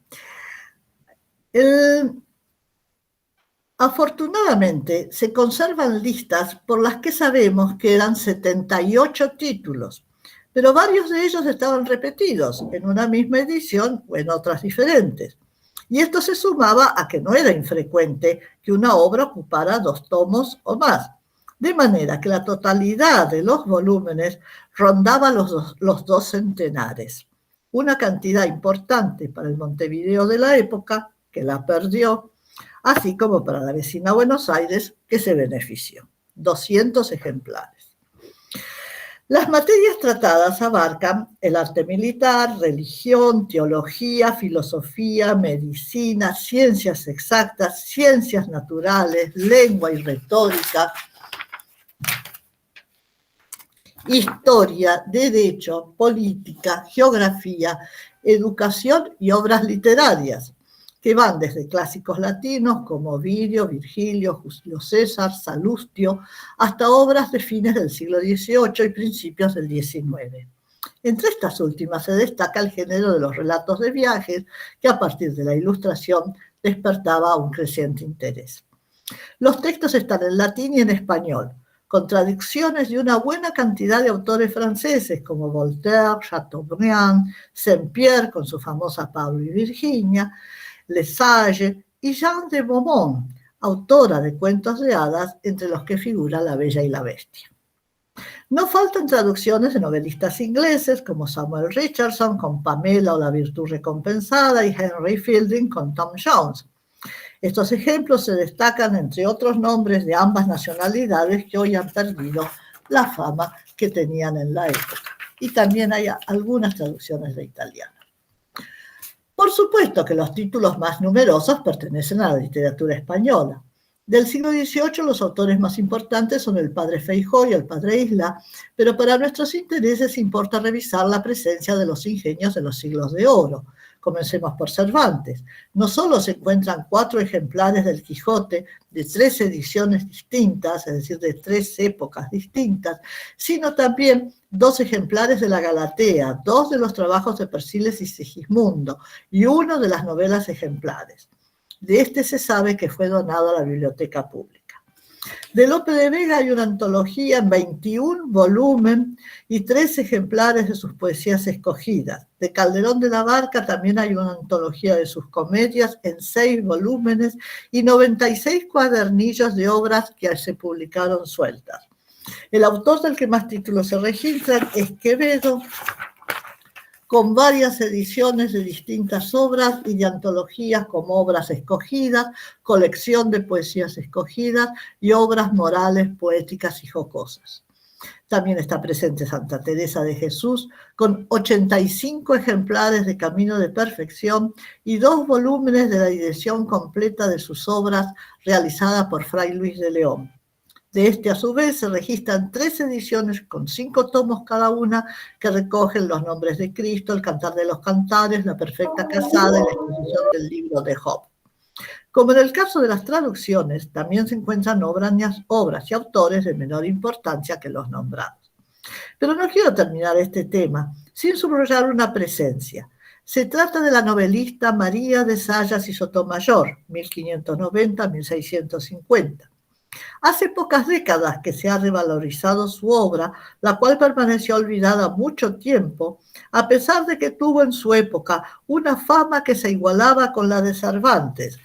afortunadamente se conservan listas por las que sabemos que eran 78 títulos, pero varios de ellos estaban repetidos en una misma edición o en otras diferentes. Y esto se sumaba a que no era infrecuente que una obra ocupara 2 tomos o más, de manera que la totalidad de los volúmenes rondaba los 2 centenares. Una cantidad importante para el Montevideo de la época, que la perdió, así como para la vecina Buenos Aires, que se benefició. 200 ejemplares. Las materias tratadas abarcan el arte militar, religión, teología, filosofía, medicina, ciencias exactas, ciencias naturales, lengua y retórica, historia, derecho, política, geografía, educación y obras literarias, que van desde clásicos latinos como Ovidio, Virgilio, Julio César, Salustio, hasta obras de fines del siglo XVIII y principios del XIX. Entre estas últimas se destaca el género de los relatos de viajes, que a partir de la Ilustración despertaba un creciente interés. Los textos están en latín y en español, con traducciones de una buena cantidad de autores franceses como Voltaire, Chateaubriand, Saint-Pierre con su famosa Pablo y Virginia, Le Sage y Jeanne de Beaumont, autora de cuentos de hadas entre los que figura La Bella y la Bestia. No faltan traducciones de novelistas ingleses como Samuel Richardson con Pamela o la Virtud Recompensada y Henry Fielding con Tom Jones. Estos ejemplos se destacan entre otros nombres de ambas nacionalidades que hoy han perdido la fama que tenían en la época. Y también hay algunas traducciones de italiano. Por supuesto que los títulos más numerosos pertenecen a la literatura española. Del siglo XVIII los autores más importantes son el padre Feijoo y el padre Isla, pero para nuestros intereses importa revisar la presencia de los ingenios de los siglos de oro. Comencemos por Cervantes. No solo se encuentran 4 ejemplares del Quijote de 3 ediciones distintas, es decir, de 3 épocas distintas, sino también 2 ejemplares de la Galatea, 2 de los trabajos de Persíles y Sigismundo y 1 de las novelas ejemplares. De este se sabe que fue donado a la biblioteca pública. De Lope de Vega hay una antología en 21 volúmenes y 3 ejemplares de sus poesías escogidas. De Calderón de la Barca también hay una antología de sus comedias en 6 volúmenes y 96 cuadernillos de obras que se publicaron sueltas. El autor del que más títulos se registran es Quevedo, con varias ediciones de distintas obras y de antologías como Obras Escogidas, colección de poesías escogidas y obras morales, poéticas y jocosas. También está presente Santa Teresa de Jesús, con 85 ejemplares de Camino de Perfección y 2 volúmenes de la edición completa de sus obras realizada por Fray Luis de León. De este, a su vez, se registran 3 ediciones con 5 tomos cada una que recogen los nombres de Cristo, el Cantar de los Cantares, la Perfecta Casada y la exposición del libro de Job. Como en el caso de las traducciones, también se encuentran obras y autores de menor importancia que los nombrados. Pero no quiero terminar este tema sin subrayar una presencia. Se trata de la novelista María de Zayas y Sotomayor, 1590-1650. Hace pocas décadas que se ha revalorizado su obra, la cual permaneció olvidada mucho tiempo, a pesar de que tuvo en su época una fama que se igualaba con la de Cervantes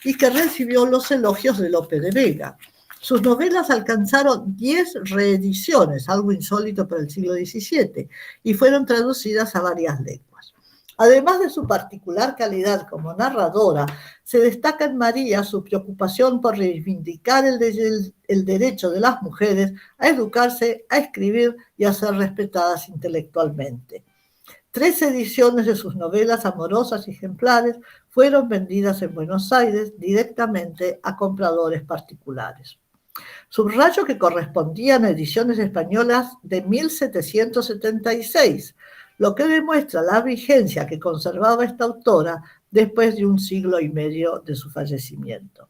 y que recibió los elogios de Lope de Vega. Sus novelas alcanzaron 10 reediciones, algo insólito para el siglo XVII, y fueron traducidas a varias lenguas. Además de su particular calidad como narradora, se destaca en María su preocupación por reivindicar el derecho de las mujeres a educarse, a escribir y a ser respetadas intelectualmente. 3 ediciones de sus novelas amorosas y ejemplares fueron vendidas en Buenos Aires directamente a compradores particulares. Subrayo que correspondían a ediciones españolas de 1776, lo que demuestra la vigencia que conservaba esta autora después de 1 siglo y medio de su fallecimiento.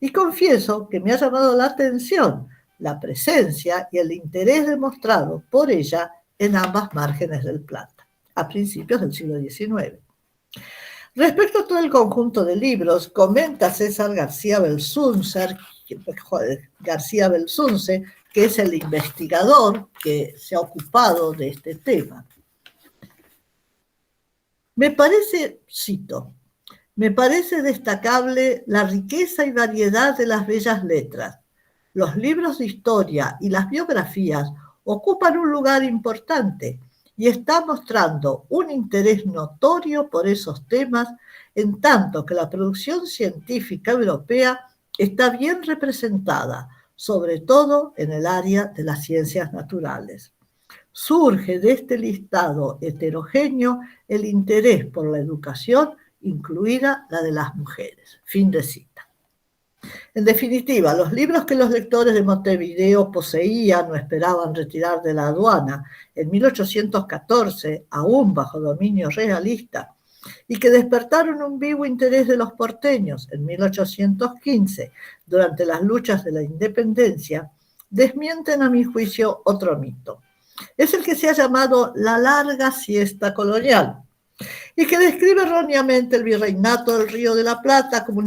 Y confieso que me ha llamado la atención la presencia y el interés demostrado por ella en ambas márgenes del Plata, a principios del siglo XIX. Respecto a todo el conjunto de libros, comenta César García Belsunce, que es el investigador que se ha ocupado de este tema. Me parece destacable la riqueza y variedad de las bellas letras. Los libros de historia y las biografías ocupan un lugar importante y está mostrando un interés notorio por esos temas, en tanto que la producción científica europea está bien representada, sobre todo en el área de las ciencias naturales. Surge de este listado heterogéneo el interés por la educación, incluida la de las mujeres. Fin de cita. En definitiva, los libros que los lectores de Montevideo poseían o esperaban retirar de la aduana en 1814, aún bajo dominio realista, y que despertaron un vivo interés de los porteños en 1815 durante las luchas de la independencia, desmienten a mi juicio otro mito. Es el que se ha llamado la larga siesta colonial. y que describe erróneamente el virreinato del Río de la Plata como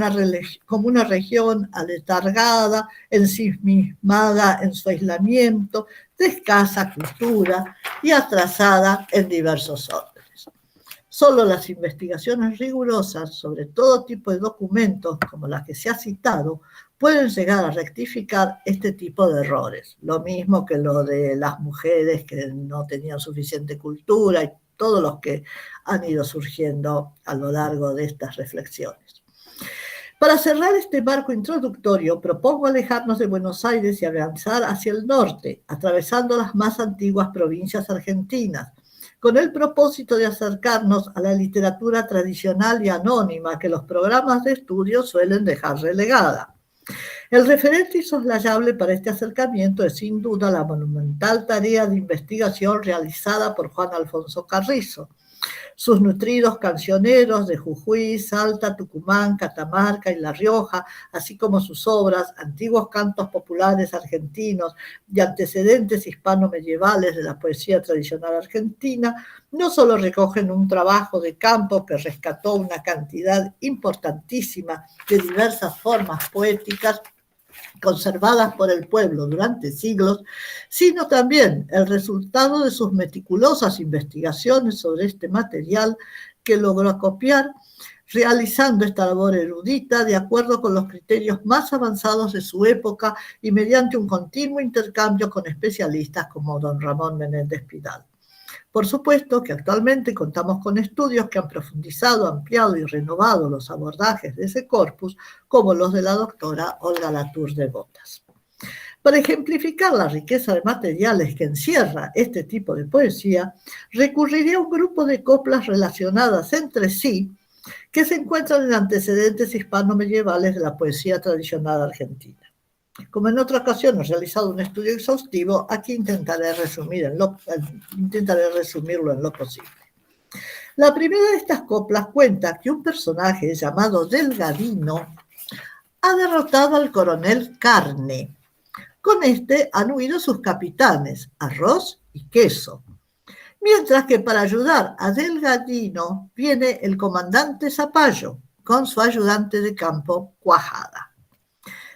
una región aletargada, ensimismada en su aislamiento, de escasa cultura y atrasada en diversos órdenes. Solo las investigaciones rigurosas sobre todo tipo de documentos, como las que se ha citado, pueden llegar a rectificar este tipo de errores. Lo mismo que lo de las mujeres que no tenían suficiente cultura y todos los que han ido surgiendo a lo largo de estas reflexiones. Para cerrar este marco introductorio, propongo alejarnos de Buenos Aires y avanzar hacia el norte, atravesando las más antiguas provincias argentinas, con el propósito de acercarnos a la literatura tradicional y anónima que los programas de estudio suelen dejar relegada. El referente insoslayable para este acercamiento es sin duda la monumental tarea de investigación realizada por Juan Alfonso Carrizo. Sus nutridos cancioneros de Jujuy, Salta, Tucumán, Catamarca y La Rioja, así como sus obras, antiguos cantos populares argentinos y antecedentes hispano-medievales de la poesía tradicional argentina, no solo recogen un trabajo de campo que rescató una cantidad importantísima de diversas formas poéticas conservadas por el pueblo durante siglos, sino también el resultado de sus meticulosas investigaciones sobre este material que logró acopiar, realizando esta labor erudita de acuerdo con los criterios más avanzados de su época y mediante un continuo intercambio con especialistas como don Ramón Menéndez Pidal. Por supuesto que actualmente contamos con estudios que han profundizado, ampliado y renovado los abordajes de ese corpus, como los de la doctora Olga Latour de Botas. Para ejemplificar la riqueza de materiales que encierra este tipo de poesía, recurriré a un grupo de coplas relacionadas entre sí que se encuentran en antecedentes hispano-medievales de la poesía tradicional argentina. Como en otra ocasión he realizado un estudio exhaustivo, aquí intentaré resumirlo en lo posible. La primera de estas coplas cuenta que un personaje llamado Delgadino ha derrotado al coronel Carne. Con este han huido sus capitanes, Arroz y Queso. Mientras que para ayudar a Delgadino viene el comandante Zapallo con su ayudante de campo, Cuajada.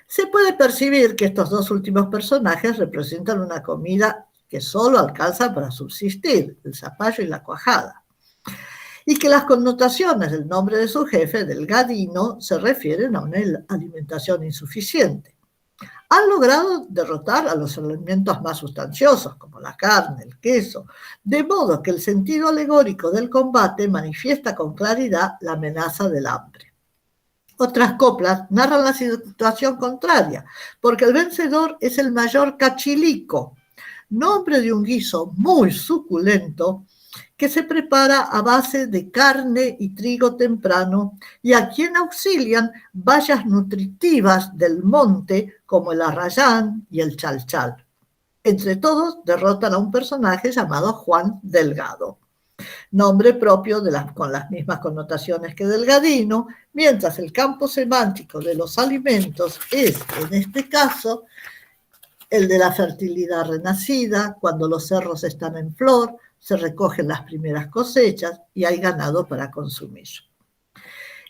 Se puede percibir que estos dos últimos personajes representan una comida que solo alcanza para subsistir, el zapallo y la cuajada, y que las connotaciones del nombre de su jefe, Delgadino, se refieren a una alimentación insuficiente. Han logrado derrotar a los elementos más sustanciosos, como la carne, el queso, de modo que el sentido alegórico del combate manifiesta con claridad la amenaza del hambre. Otras coplas narran la situación contraria, porque el vencedor es el mayor Cachilico, nombre de un guiso muy suculento que se prepara a base de carne y trigo temprano y a quien auxilian bayas nutritivas del monte como el arrayán y el chalchal. Entre todos derrotan a un personaje llamado Juan Delgado, nombre propio con las mismas connotaciones que Delgadino, mientras el campo semántico de los alimentos es, en este caso, el de la fertilidad renacida, cuando los cerros están en flor, se recogen las primeras cosechas y hay ganado para consumir.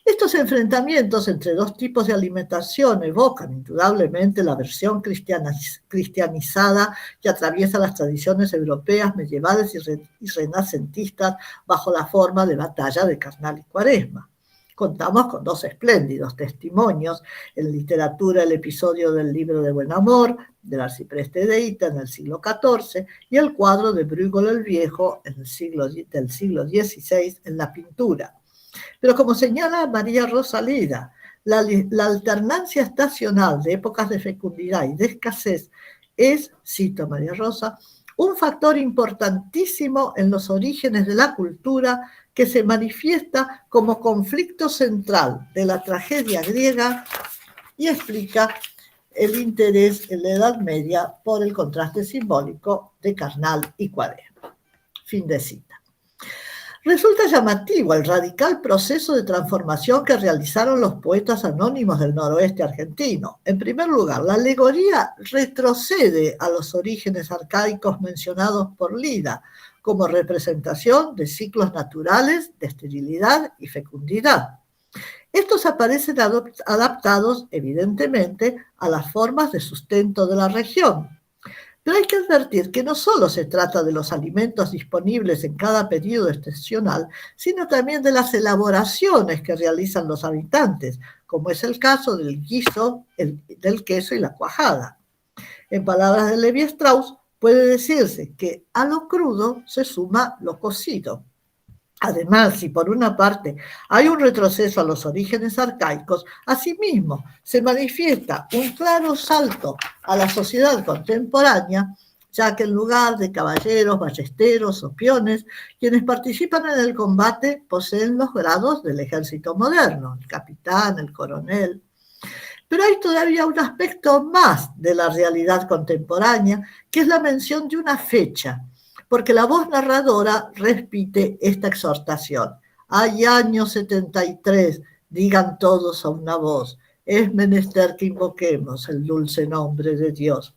Estos enfrentamientos entre dos tipos de alimentación evocan indudablemente la versión cristianizada que atraviesa las tradiciones europeas medievales y renacentistas bajo la forma de batalla de Carnal y Cuaresma. Contamos con dos espléndidos testimonios en literatura: el episodio del libro de Buen Amor, del arcipreste de Ita en el siglo XIV, y el cuadro de Bruegel el Viejo del siglo XVI en la pintura. Pero como señala María Rosa Leda, la alternancia estacional de épocas de fecundidad y de escasez es, cito a María Rosa, un factor importantísimo en los orígenes de la cultura que se manifiesta como conflicto central de la tragedia griega y explica el interés en la Edad Media por el contraste simbólico de Carnal y Cuaresma. Fin de cita. Resulta llamativo el radical proceso de transformación que realizaron los poetas anónimos del noroeste argentino. En primer lugar, la alegoría retrocede a los orígenes arcaicos mencionados por Leda, como representación de ciclos naturales de esterilidad y fecundidad. Estos aparecen adaptados, evidentemente, a las formas de sustento de la región. Pero hay que advertir que no solo se trata de los alimentos disponibles en cada periodo estacional, sino también de las elaboraciones que realizan los habitantes, como es el caso del guiso, del queso y la cuajada. En palabras de Levi Strauss, puede decirse que a lo crudo se suma lo cocido. Además, si por una parte hay un retroceso a los orígenes arcaicos, asimismo se manifiesta un claro salto a la sociedad contemporánea, ya que en lugar de caballeros, ballesteros o peones, quienes participan en el combate poseen los grados del ejército moderno, el capitán, el coronel. Pero hay todavía un aspecto más de la realidad contemporánea, que es la mención de una fecha, porque la voz narradora repite esta exhortación. Hay año 73, digan todos a una voz, es menester que invoquemos el dulce nombre de Dios.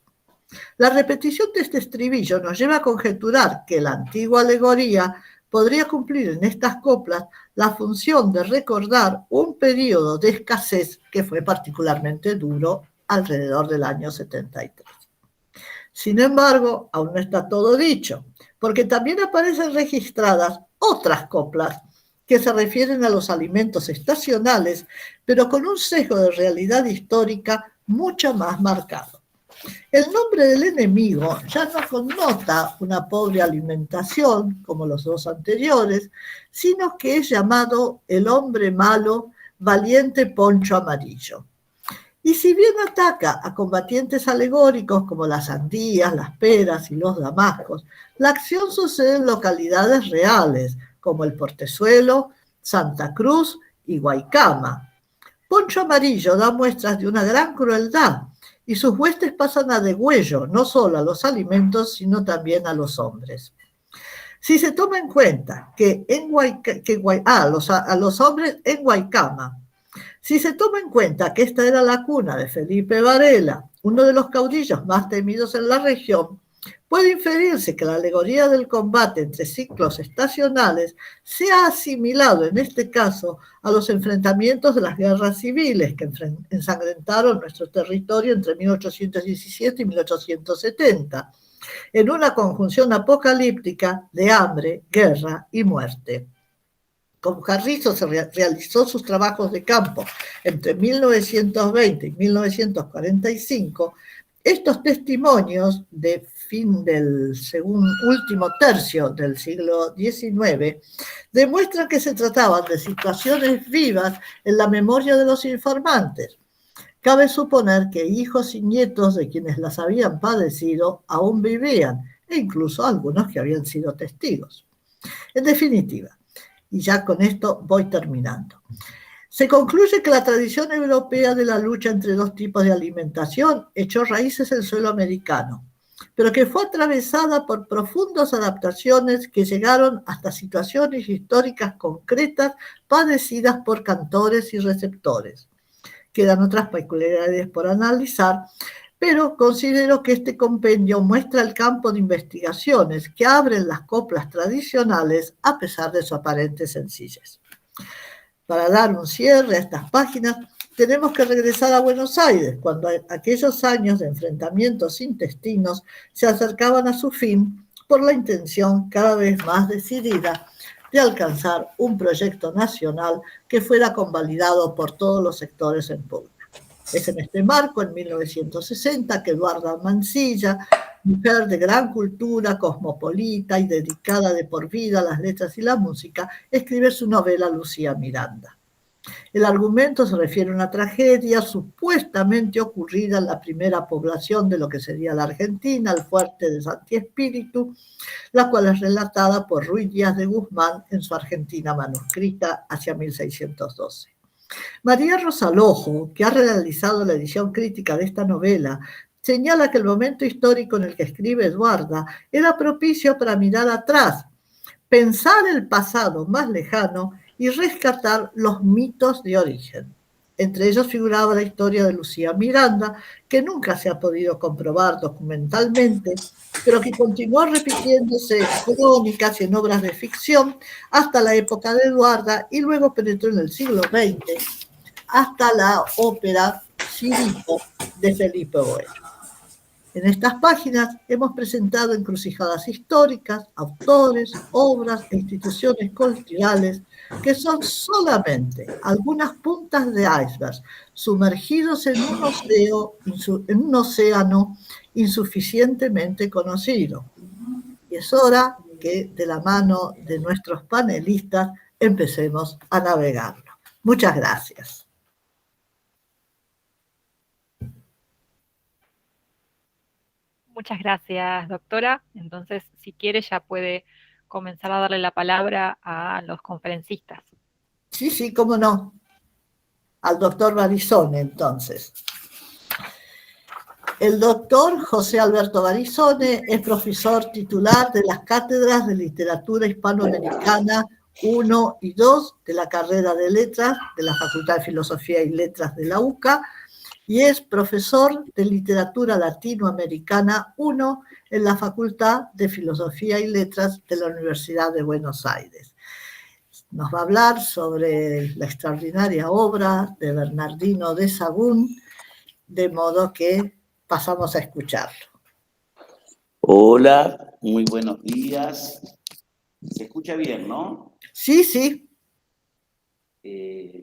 La repetición de este estribillo nos lleva a conjeturar que la antigua alegoría podría cumplir en estas coplas la función de recordar un periodo de escasez que fue particularmente duro alrededor del año 73. Sin embargo, aún no está todo dicho, porque también aparecen registradas otras coplas que se refieren a los alimentos estacionales, pero con un sesgo de realidad histórica mucho más marcado. El nombre del enemigo ya no connota una pobre alimentación, como los dos anteriores, sino que es llamado el hombre malo, valiente poncho amarillo. Y si bien ataca a combatientes alegóricos como las sandías, las peras y los damascos, la acción sucede en localidades reales, como el Portezuelo, Santa Cruz y Guaycama. Poncho Amarillo da muestras de una gran crueldad y sus huestes pasan a degüello no solo a los alimentos, sino también a los hombres. Si se toma en cuenta que a los hombres en Guaycama, si se toma en cuenta que esta era la cuna de Felipe Varela, uno de los caudillos más temidos en la región, puede inferirse que la alegoría del combate entre ciclos estacionales se ha asimilado en este caso a los enfrentamientos de las guerras civiles que ensangrentaron nuestro territorio entre 1817 y 1870, en una conjunción apocalíptica de hambre, guerra y muerte. Como Carrizo realizó sus trabajos de campo entre 1920 y 1945, estos testimonios de fin del último tercio del siglo XIX demuestran que se trataban de situaciones vivas en la memoria de los informantes. Cabe suponer que hijos y nietos de quienes las habían padecido aún vivían, e incluso algunos que habían sido testigos. En definitiva, y ya con esto voy terminando, se concluye que la tradición europea de la lucha entre dos tipos de alimentación echó raíces en suelo americano, pero que fue atravesada por profundas adaptaciones que llegaron hasta situaciones históricas concretas padecidas por cantores y receptores. Quedan otras peculiaridades por analizar, pero considero que este compendio muestra el campo de investigaciones que abren las coplas tradicionales a pesar de su aparente sencillez. Para dar un cierre a estas páginas, tenemos que regresar a Buenos Aires, cuando aquellos años de enfrentamientos intestinos se acercaban a su fin por la intención cada vez más decidida de alcanzar un proyecto nacional que fuera convalidado por todos los sectores en pugna. Es en este marco, en 1960, que Eduarda Mansilla, mujer de gran cultura, cosmopolita y dedicada de por vida a las letras y la música, escribe su novela Lucía Miranda. El argumento se refiere a una tragedia supuestamente ocurrida en la primera población de lo que sería la Argentina, el fuerte de Santi Espíritu, la cual es relatada por Ruy Díaz de Guzmán en su Argentina manuscrita hacia 1612. María Rosa Lojo, que ha realizado la edición crítica de esta novela, señala que el momento histórico en el que escribe Eduarda era propicio para mirar atrás, pensar el pasado más lejano y rescatar los mitos de origen. Entre ellos figuraba la historia de Lucía Miranda, que nunca se ha podido comprobar documentalmente, pero que continuó repitiéndose en crónicas y en obras de ficción hasta la época de Eduarda y luego penetró en el siglo XX hasta la ópera Cirito de Felipe Bueno. En estas páginas hemos presentado encrucijadas históricas, autores, obras e instituciones culturales que son solamente algunas puntas de iceberg sumergidos en un océano insuficientemente conocido. Y es hora que de la mano de nuestros panelistas empecemos a navegarlo. Muchas gracias. Muchas gracias, doctora. Entonces, si quiere, ya puede comenzar a darle la palabra a los conferencistas. Sí, cómo no. Al doctor Barizone, entonces. El doctor José Alberto Barizone es profesor titular de las cátedras de Literatura Hispanoamericana 1 y 2 de la carrera de Letras de la Facultad de Filosofía y Letras de la UCA y es profesor de Literatura Latinoamericana 1 en la Facultad de Filosofía y Letras de la Universidad de Buenos Aires. Nos va a hablar sobre la extraordinaria obra de Bernardino de Sahagún, de modo que pasamos a escucharlo. Hola, muy buenos días. ¿Se escucha bien, no? Sí.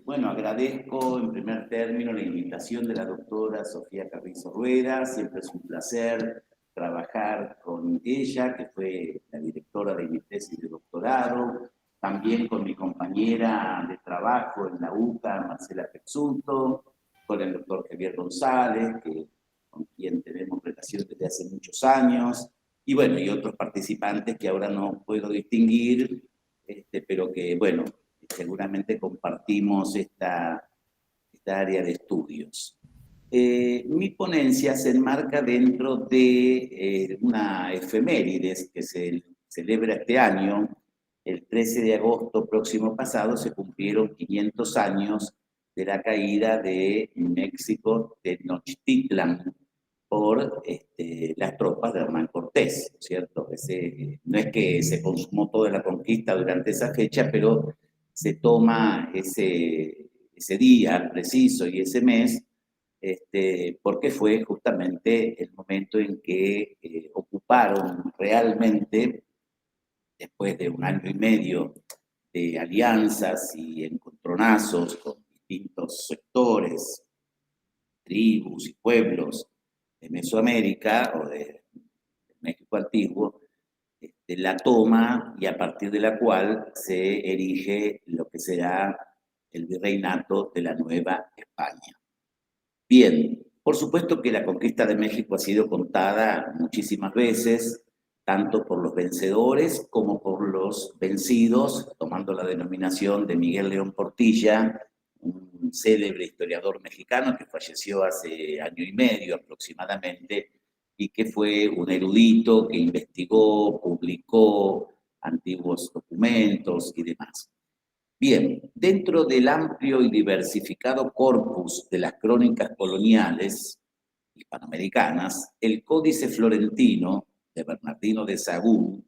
Bueno, agradezco en primer término la invitación de la doctora Sofía Carrizo Rueda. Siempre es un placer trabajar con ella, que fue la directora de mi tesis de doctorado, también con mi compañera de trabajo en la UCA, Marcela Pezzuto, con el doctor Javier González, con quien tenemos relación desde hace muchos años, y bueno, y otros participantes que ahora no puedo distinguir, pero que, bueno, seguramente compartimos esta área de estudios. Mi ponencia se enmarca dentro de una efemérides que se celebra este año. El 13 de agosto próximo pasado se cumplieron 500 años de la caída de México Tenochtitlan por las tropas de Hernán Cortés, ¿cierto? No es que se consumó toda la conquista durante esa fecha, pero se toma ese día preciso y ese mes, porque fue justamente el momento en que ocuparon realmente, después de un año y medio de alianzas y encontronazos con distintos sectores, tribus y pueblos de Mesoamérica o de México antiguo, la toma y a partir de la cual se erige lo que será el virreinato de la Nueva España. Bien, por supuesto que la conquista de México ha sido contada muchísimas veces, tanto por los vencedores como por los vencidos, tomando la denominación de Miguel León Portilla, un célebre historiador mexicano que falleció hace año y medio aproximadamente, y que fue un erudito que investigó, publicó antiguos documentos y demás. Bien, dentro del amplio y diversificado corpus de las crónicas coloniales hispanoamericanas, el Códice Florentino de Bernardino de Sahagún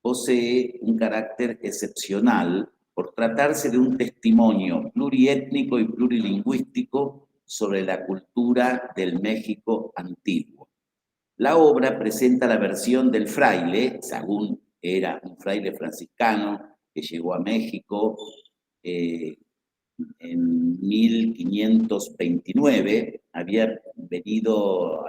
posee un carácter excepcional por tratarse de un testimonio pluriétnico y plurilingüístico sobre la cultura del México antiguo. La obra presenta la versión del fraile. Sahagún era un fraile franciscano que llegó a México en 1529, había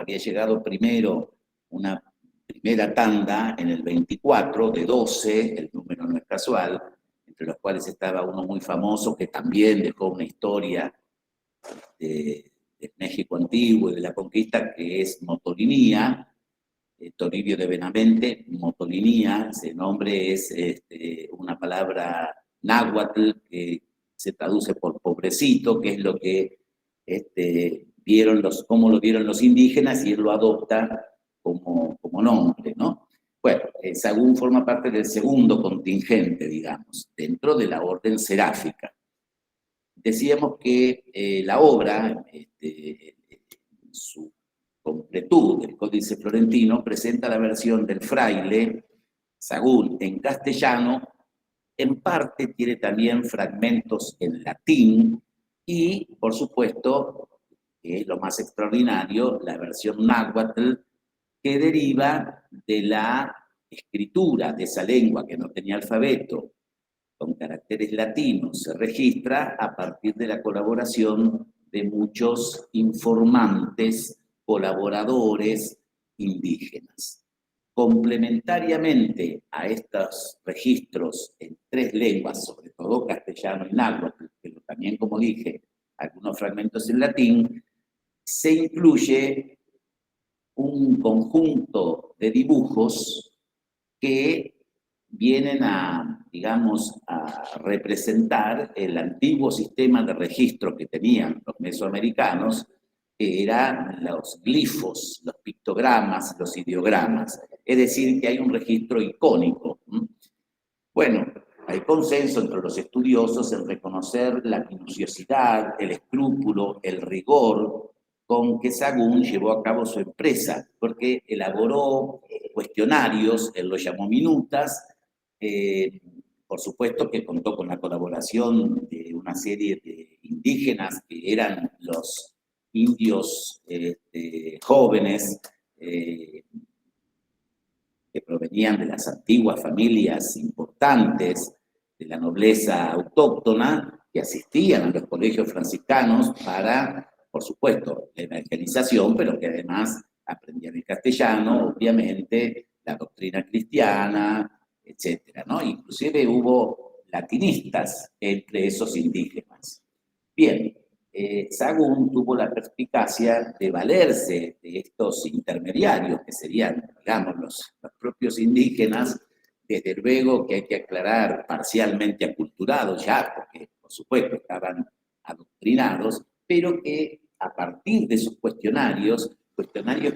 llegado primero una primera tanda en el 24 de 12, el número no es casual, entre los cuales estaba uno muy famoso que también dejó una historia de México antiguo y de la conquista, que es Motolinía, Toribio de Benavente. Motolinía, ese nombre es una palabra náhuatl que se traduce por pobrecito, que es lo que cómo lo vieron los indígenas, y él lo adopta como nombre, ¿no? Bueno, Sahagún forma parte del segundo contingente, digamos, dentro de la orden seráfica. decíamos que la obra, en su completud, el Códice Florentino, presenta la versión del fraile Sahagún en castellano, en parte tiene también fragmentos en latín y, por supuesto, que es lo más extraordinario, la versión náhuatl, que deriva de la escritura de esa lengua que no tenía alfabeto, con caracteres latinos, se registra a partir de la colaboración de muchos informantes, colaboradores indígenas. Complementariamente a estos registros en 3 lenguas, sobre todo castellano y náhuatl, pero también, como dije, algunos fragmentos en latín, se incluye un conjunto de dibujos que vienen a, digamos, a representar el antiguo sistema de registro que tenían los mesoamericanos, que eran los glifos, los pictogramas, los ideogramas. Es decir, que hay un registro icónico. Bueno, hay consenso entre los estudiosos en reconocer la minuciosidad, el escrúpulo, el rigor con que Sahagún llevó a cabo su empresa, porque elaboró cuestionarios, él los llamó minutas, por supuesto que contó con la colaboración de una serie de indígenas que eran los indios jóvenes, que provenían de las antiguas familias importantes de la nobleza autóctona, que asistían a los colegios franciscanos para, por supuesto, la evangelización, pero que además aprendían el castellano, obviamente, la doctrina cristiana, etcétera, ¿no? Inclusive hubo latinistas entre esos indígenas. Bien, Sahagún tuvo la perspicacia de valerse de estos intermediarios, que serían, digamos, los propios indígenas, desde luego que hay que aclarar parcialmente aculturados ya, porque por supuesto estaban adoctrinados, pero que a partir de sus cuestionarios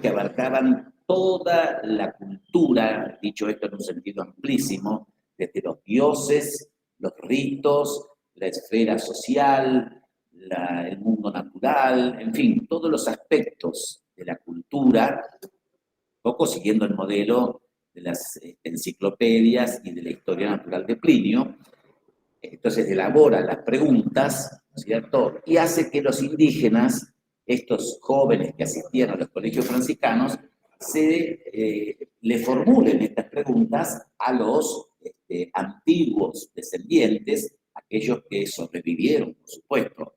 que abarcaban toda la cultura, dicho esto en un sentido amplísimo, desde los dioses, los ritos, la esfera social, el mundo natural, en fin, todos los aspectos de la cultura, un poco siguiendo el modelo de las enciclopedias y de la historia natural de Plinio. Entonces elabora las preguntas, ¿no es cierto? Y hace que los indígenas, estos jóvenes que asistían a los colegios franciscanos, le formulen estas preguntas a los antiguos descendientes, aquellos que sobrevivieron, por supuesto,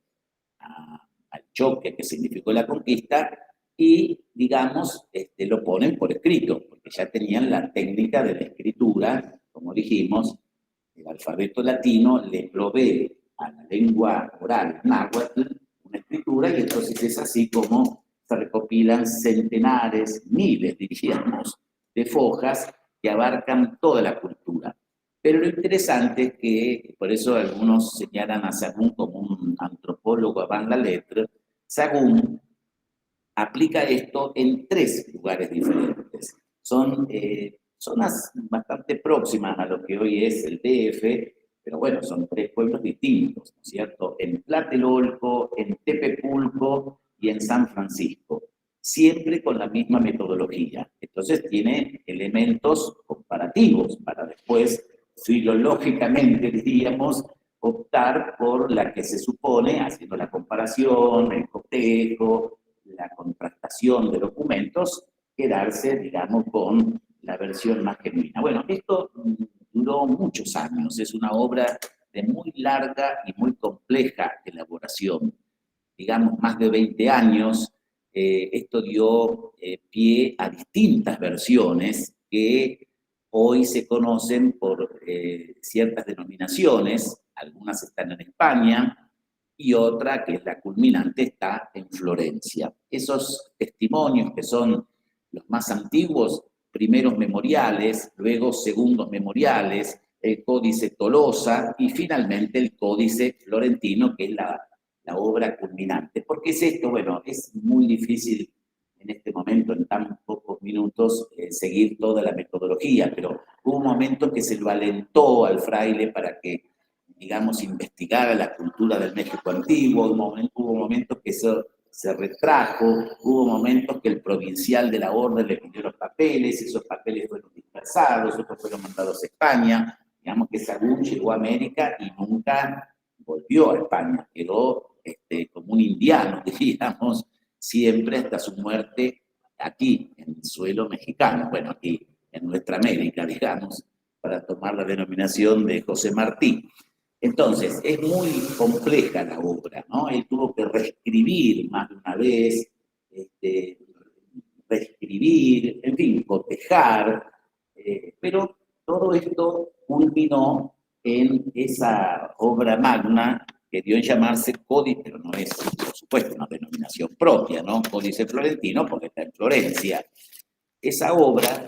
al choque que significó la conquista, y, digamos, lo ponen por escrito, porque ya tenían la técnica de la escritura, como dijimos, el alfabeto latino le provee a la lengua oral náhuatl una escritura, y entonces es así como se recopilan centenares, miles, diríamos, de fojas que abarcan toda la cultura. Pero lo interesante es que, por eso algunos señalan a Sahagún como un antropólogo avant la lettre, Sahagún aplica esto en 3 lugares diferentes. Son zonas bastante próximas a lo que hoy es el DF, pero bueno, son 3 pueblos distintos, ¿no es cierto? En Tlatelolco, en Tepepulco y en San Francisco, siempre con la misma metodología. Entonces tiene elementos comparativos para después, filológicamente diríamos, optar por la que se supone, haciendo la comparación, el cotejo, la contrastación de documentos, quedarse, digamos, con la versión más genuina. Bueno, esto duró muchos años, es una obra de muy larga y muy compleja elaboración, digamos, más de 20 años. Esto dio pie a distintas versiones que hoy se conocen por ciertas denominaciones, algunas están en España, y otra, que es la culminante, está en Florencia. Esos testimonios, que son los más antiguos, primeros memoriales, luego segundos memoriales, el Códice Tolosa y finalmente el Códice Florentino, que es la obra culminante. ¿Por qué es esto? Bueno, es muy difícil en este momento, en tan pocos minutos, seguir toda la metodología, pero hubo un momento que se lo alentó al fraile para que digamos, investigara la cultura del México antiguo, hubo momentos que eso se retrajo, hubo momentos que el provincial de la orden le pidió los papeles, esos papeles fueron dispersados, otros fueron mandados a España, digamos que Sahagún llegó a América y nunca volvió a España, quedó como un indiano, diríamos, siempre hasta su muerte aquí, en el suelo mexicano, bueno, aquí en nuestra América, digamos, para tomar la denominación de José Martí. Entonces, es muy compleja la obra, ¿no? Él tuvo que reescribir más de una vez, reescribir, en fin, cotejar, pero todo esto culminó en esa obra magna que dio en llamarse Códice, pero no es, por supuesto, una denominación propia, ¿no? Códice Florentino, porque está en Florencia. Esa obra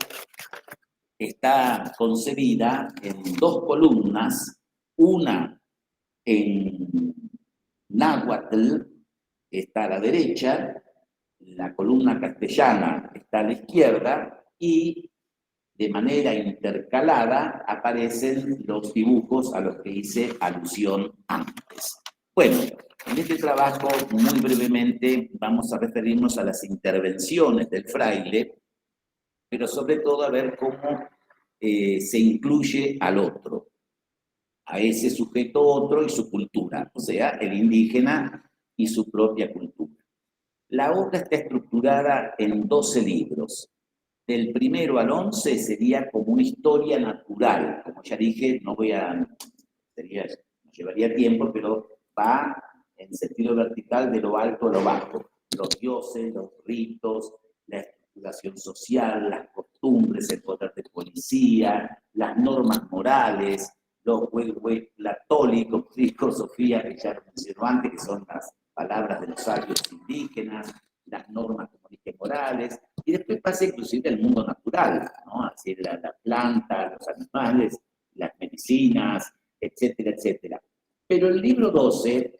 está concebida en 2 columnas, una en náhuatl, está a la derecha, la columna castellana está a la izquierda, y de manera intercalada aparecen los dibujos a los que hice alusión antes. Bueno, en este trabajo, muy brevemente, vamos a referirnos a las intervenciones del fraile, pero sobre todo a ver cómo se incluye al otro, a ese sujeto otro y su cultura, o sea, el indígena y su propia cultura. La obra está estructurada en 12 libros. Del 1 al 11 sería como una historia natural. Como ya dije, nos llevaría tiempo, pero va en sentido vertical de lo alto a lo bajo. Los dioses, los ritos, la estructuración social, las costumbres, el poder de policía, las normas morales, los platólicos, filosofía que ya mencionó antes, que son las palabras de los sabios indígenas, las normas, como dije, morales, y después pasa inclusive el mundo natural, ¿no? Así la planta, los animales, las medicinas, etcétera, etcétera. Pero el libro 12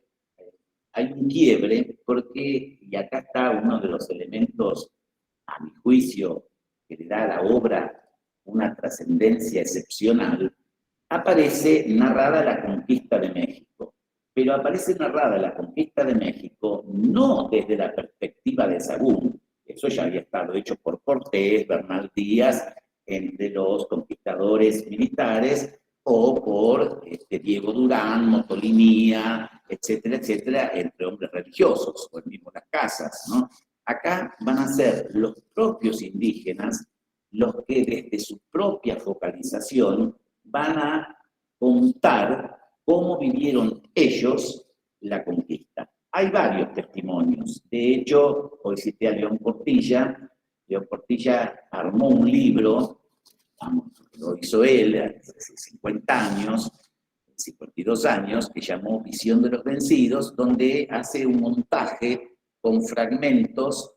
hay un quiebre porque, y acá está uno de los elementos, a mi juicio, que le da a la obra una trascendencia excepcional, aparece narrada la conquista de México. Pero aparece narrada la conquista de México no desde la perspectiva de Sahagún, eso ya había estado hecho por Cortés, Bernal Díaz, entre los conquistadores militares, o por Diego Durán, Motolinía, etcétera, etcétera, entre hombres religiosos, o el mismo Las Casas, ¿no? Acá van a ser los propios indígenas los que desde su propia focalización van a contar cómo vivieron ellos la conquista. Hay varios testimonios. De hecho, hoy cité a León Portilla. León Portilla armó un libro, lo hizo él hace 50 años, 52 años, que llamó Visión de los Vencidos, donde hace un montaje con fragmentos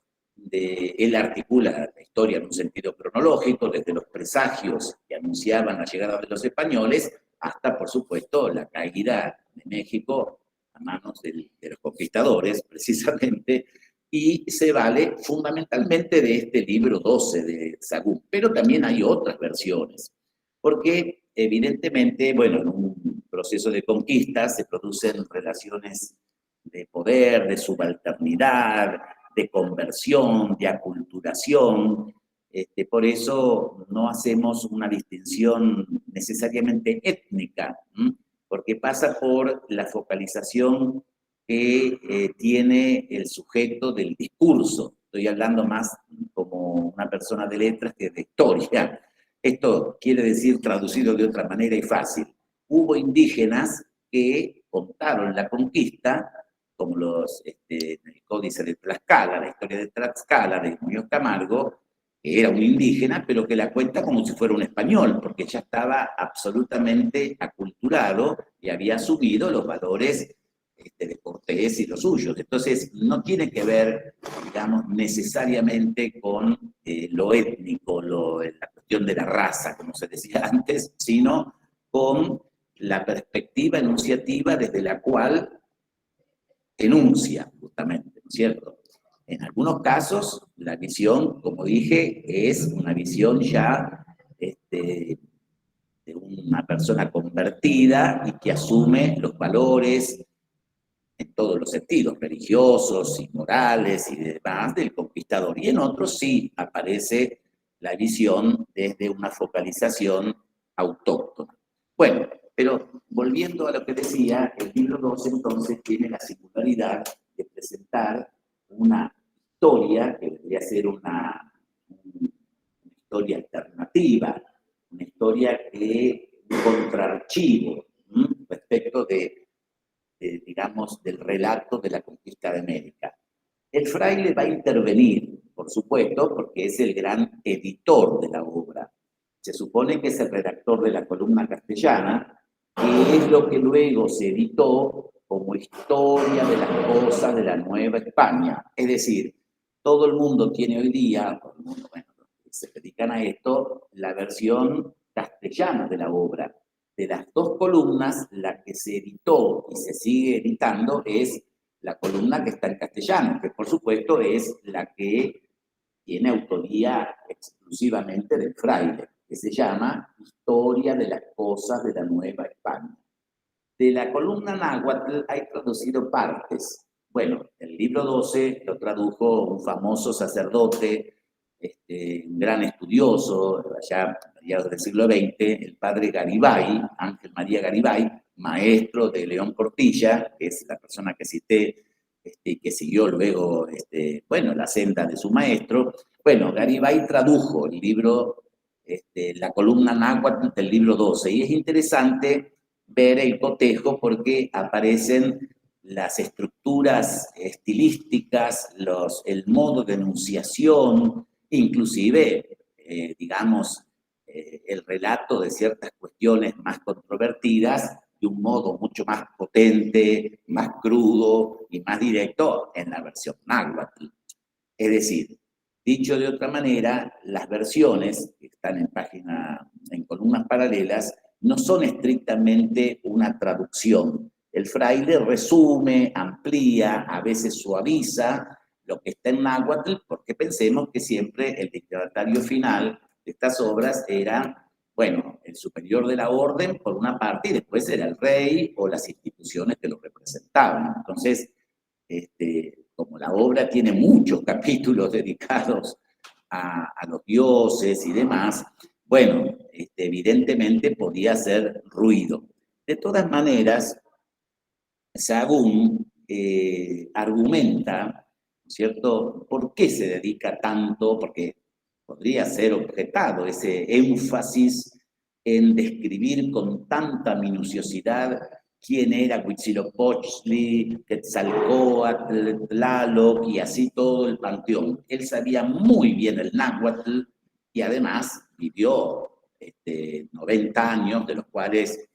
él articula la historia en un sentido cronológico, desde los presagios que anunciaban la llegada de los españoles, hasta, por supuesto, la caída de México a manos de los conquistadores, precisamente, y se vale fundamentalmente de este libro 12 de Sahagún, pero también hay otras versiones, porque evidentemente, bueno, en un proceso de conquista se producen relaciones de poder, de subalternidad, de conversión, de aculturación. Por eso no hacemos una distinción necesariamente étnica, porque pasa por la focalización que tiene el sujeto del discurso. Estoy hablando más como una persona de letras que de historia. Esto quiere decir, traducido de otra manera y fácil, hubo indígenas que contaron la conquista, como el Códice de Tlaxcala, la historia de Tlaxcala, de Muñoz Camargo, que era un indígena, pero que la cuenta como si fuera un español, porque ya estaba absolutamente aculturado y había asumido los valores de Cortés y los suyos. Entonces, no tiene que ver, digamos, necesariamente con lo étnico, la cuestión de la raza, como se decía antes, sino con la perspectiva enunciativa desde la cual enuncia, justamente, ¿no es cierto? En algunos casos, la visión, como dije, es una visión ya de un una persona convertida y que asume los valores en todos los sentidos, religiosos y morales y demás, del conquistador. Y en otros sí aparece la visión desde una focalización autóctona. Bueno, pero volviendo a lo que decía, el libro 2 entonces tiene la singularidad de presentar una historia que debería ser una historia alternativa, una historia que un contraarchivo respecto digamos, del relato de la conquista de América. El fraile va a intervenir, por supuesto, porque es el gran editor de la obra. Se supone que es el redactor de la columna castellana, que es lo que luego se editó como historia de las cosas de la Nueva España. Es decir, todo el mundo tiene hoy día, todo el mundo, bueno, se dedican a esto, la versión castellana de la obra. De las dos columnas, la que se editó y se sigue editando es la columna que está en castellano, que por supuesto es la que tiene autoría exclusivamente del fraile, que se llama Historia de las Cosas de la Nueva España. De la columna náhuatl hay traducido partes. Bueno, el libro 12 lo tradujo un famoso sacerdote, un gran estudioso, allá a mediados del siglo XX, el padre Garibay, Ángel María Garibay, maestro de León Portilla, que es la persona que cité, que siguió luego, bueno, la senda de su maestro. Bueno, Garibay tradujo el libro, la columna náhuatl del libro 12, y es interesante ver el cotejo porque aparecen las estructuras estilísticas, el modo de enunciación, inclusive, digamos, el relato de ciertas cuestiones más controvertidas de un modo mucho más potente, más crudo y más directo en la versión náhuatl. Es decir, dicho de otra manera, las versiones que están en columnas paralelas no son estrictamente una traducción. El fraile resume, amplía, a veces suaviza lo que está en náhuatl, porque pensemos que siempre el destinatario final de estas obras era, bueno, el superior de la orden por una parte y después era el rey o las instituciones que lo representaban. Entonces, como la obra tiene muchos capítulos dedicados a los dioses y demás, bueno, evidentemente podía hacer ruido. De todas maneras, Sahagún argumenta, ¿cierto?, por qué se dedica tanto, porque podría ser objetado ese énfasis en describir con tanta minuciosidad quién era Huitzilopochtli, Quetzalcóatl, Tlaloc y así todo el panteón. Él sabía muy bien el náhuatl y además vivió 90 años, de los cuales,